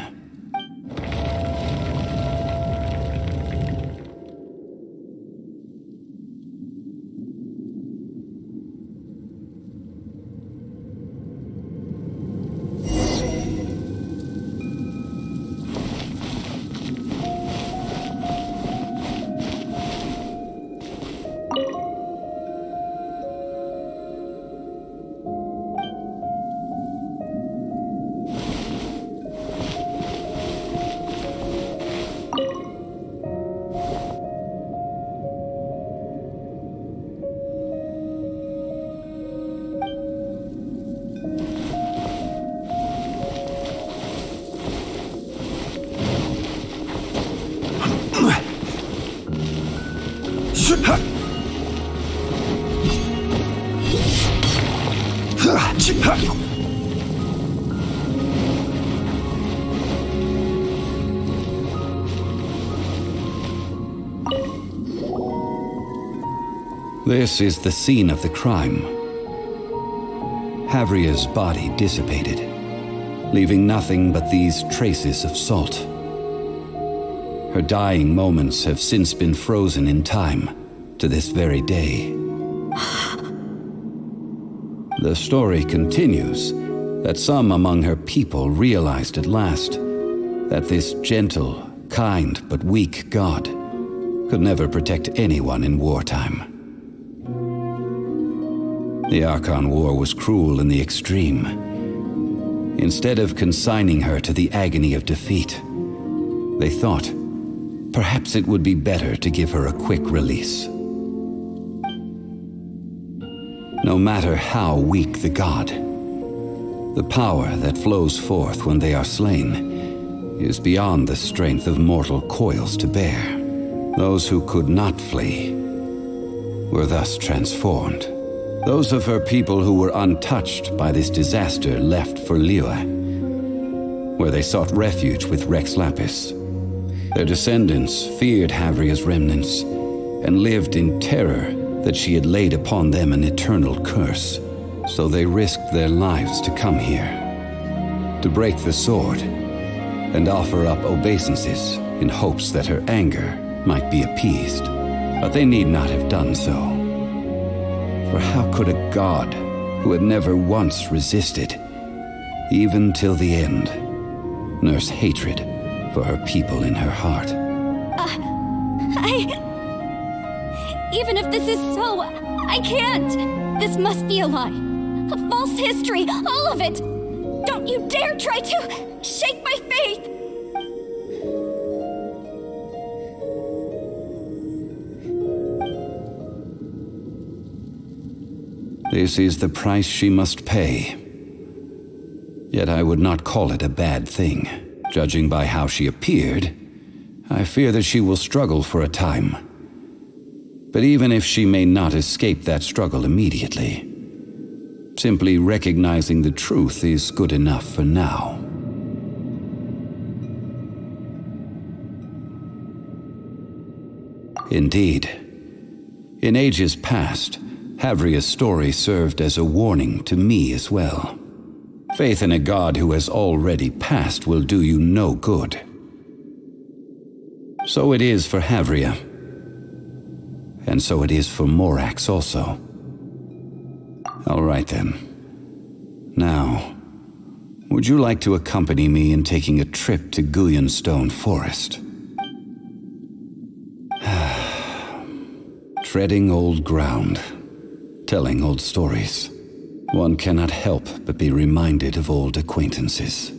This is the scene of the crime. Havria's body dissipated, leaving nothing but these traces of salt. Her dying moments have since been frozen in time to this very day. The story continues that some among her people realized at last that this gentle, kind, but weak god could never protect anyone in wartime. The Archon War was cruel in the extreme. Instead of consigning her to the agony of defeat, they thought perhaps it would be better to give her a quick release. No matter how weak the god, the power that flows forth when they are slain is beyond the strength of mortal coils to bear. Those who could not flee were thus transformed. Those of her people who were untouched by this disaster left for Liyue, where they sought refuge with Rex Lapis. Their descendants feared Havria's remnants and lived in terror that she had laid upon them an eternal curse. So they risked their lives to come here, to break the sword and offer up obeisances in hopes that her anger might be appeased. But they need not have done so. For how could a god who had never once resisted, even till the end, nurse hatred for her people in her heart? Even if this is so, I can't! This must be a lie. A false history, all of it! Don't you dare try to shake my faith! This is the price she must pay. Yet I would not call it a bad thing. Judging by how she appeared, I fear that she will struggle for a time. But even if she may not escape that struggle immediately, simply recognizing the truth is good enough for now. Indeed, in ages past, Havria's story served as a warning to me as well. Faith in a god who has already passed will do you no good. So it is for Havria. And so it is for Morax also. All right then. Now, would you like to accompany me in taking a trip to Guyanstone Forest? Treading old ground, telling old stories. One cannot help but be reminded of old acquaintances.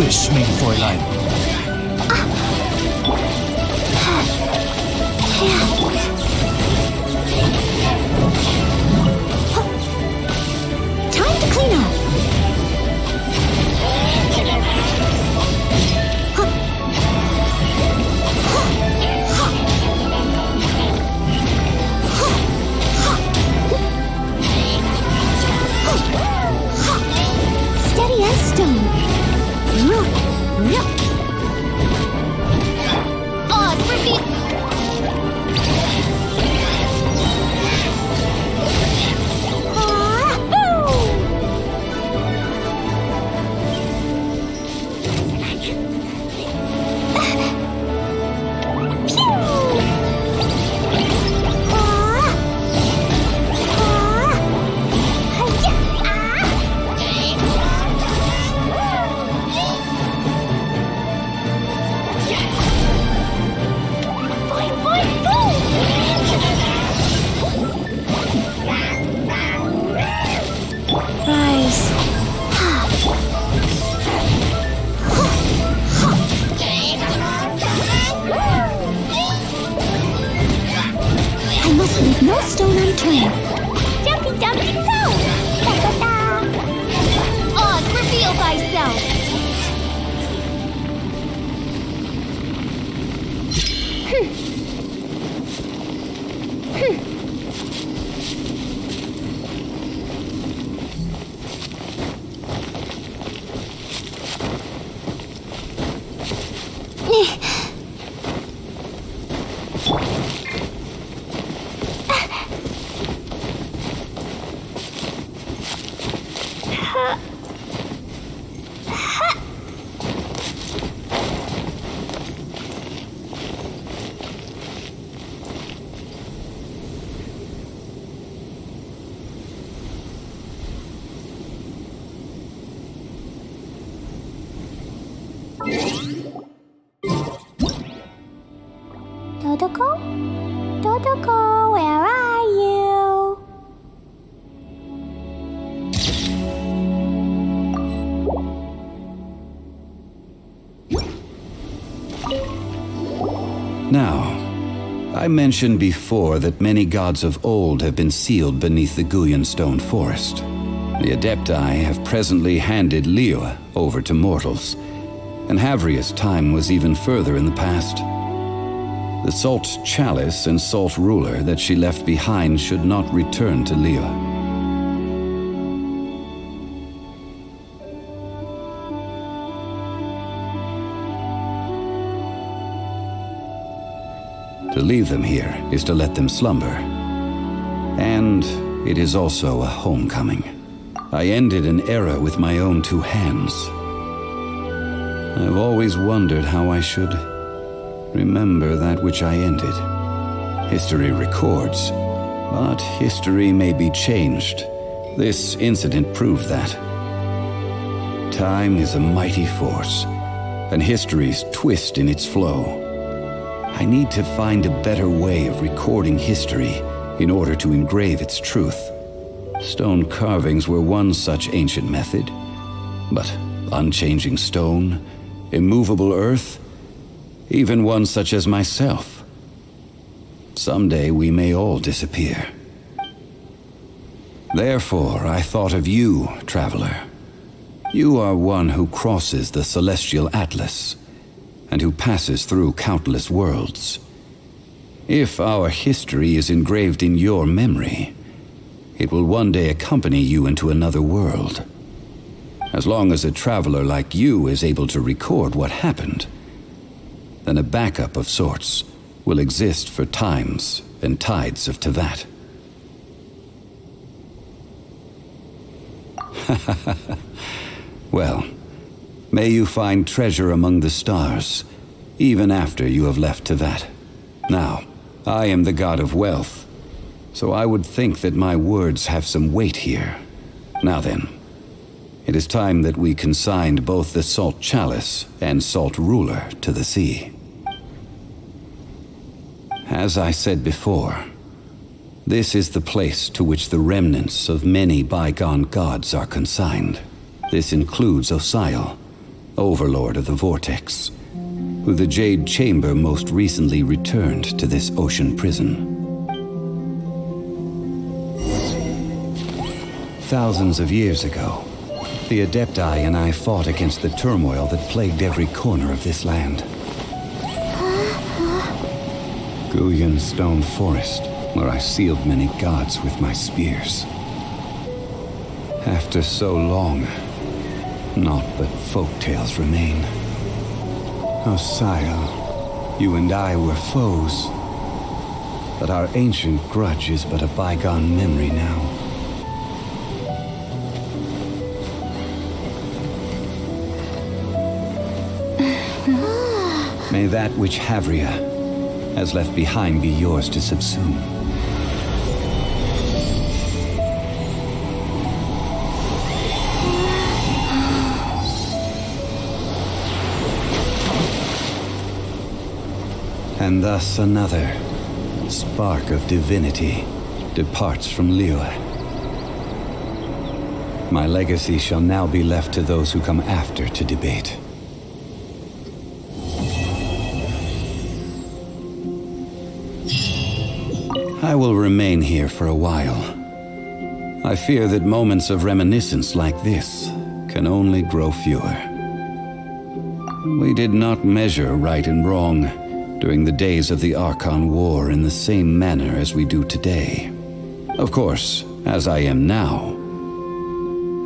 Durch, mein Fräulein. Time to clean up. Steady as stone. Oz, repeat. I must leave no stone unturned. Jumpy, jumpy, go! Da-da-da! Oz, reveal thyself! Dodoko? Dodoko, where are you? Now, I mentioned before that many gods of old have been sealed beneath the Guyan stone forest. The Adepti have presently handed Liyue over to mortals, and Havria's time was even further in the past. The Salt Chalice and Salt Ruler that she left behind should not return to Liyue. To leave them here is to let them slumber. And it is also a homecoming. I ended an era with my own two hands. I've always wondered how I should remember that which I ended. History records, but history may be changed. This incident proved that. Time is a mighty force, and history's twist in its flow. I need to find a better way of recording history in order to engrave its truth. Stone carvings were one such ancient method, but unchanging stone, immovable earth, even one such as myself. Someday we may all disappear. Therefore, I thought of you, traveler. You are one who crosses the celestial atlas, and who passes through countless worlds. If our history is engraved in your memory, it will one day accompany you into another world. As long as a traveler like you is able to record what happened, then a backup of sorts will exist for times and tides of Teyvat. Well, may you find treasure among the stars, even after you have left Teyvat. Now, I am the god of wealth, so I would think that my words have some weight here. Now then, it is time that we consigned both the Salt Chalice and Salt Ruler to the sea. As I said before, this is the place to which the remnants of many bygone gods are consigned. This includes Osial, overlord of the Vortex, who the Jade Chamber most recently returned to this ocean prison. Thousands of years ago, the Adepti and I fought against the turmoil that plagued every corner of this land. Guyan Stone Forest, where I sealed many gods with my spears. After so long, naught but folktales remain. Osial, you and I were foes, but our ancient grudge is but a bygone memory now. May that which Havria has left behind be yours to subsume. And thus another spark of divinity departs from Liyue. My legacy shall now be left to those who come after to debate. I will remain here for a while. I fear that moments of reminiscence like this can only grow fewer. We did not measure right and wrong during the days of the Archon War in the same manner as we do today. Of course, as I am now,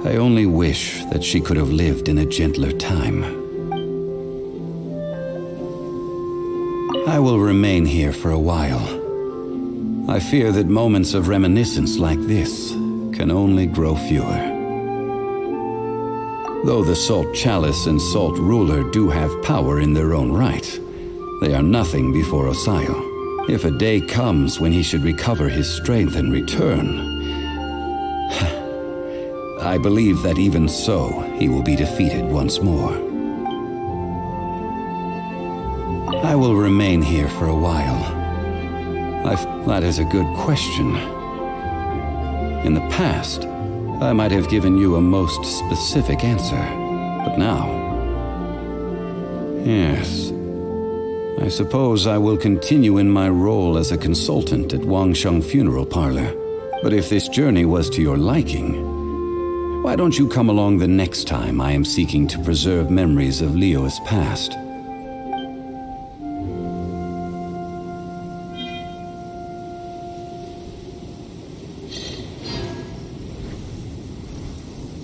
I only wish that she could have lived in a gentler time. I will remain here for a while. I fear that moments of reminiscence like this can only grow fewer. Though the Salt Chalice and Salt Ruler do have power in their own right, they are nothing before Osial. If a day comes when he should recover his strength and return, I believe that even so, he will be defeated once more. I will remain here for a while. That is a good question. In the past, I might have given you a most specific answer, but now... Yes. I suppose I will continue in my role as a consultant at Wangsheng Funeral Parlor. But if this journey was to your liking, why don't you come along the next time I am seeking to preserve memories of Liyue's past?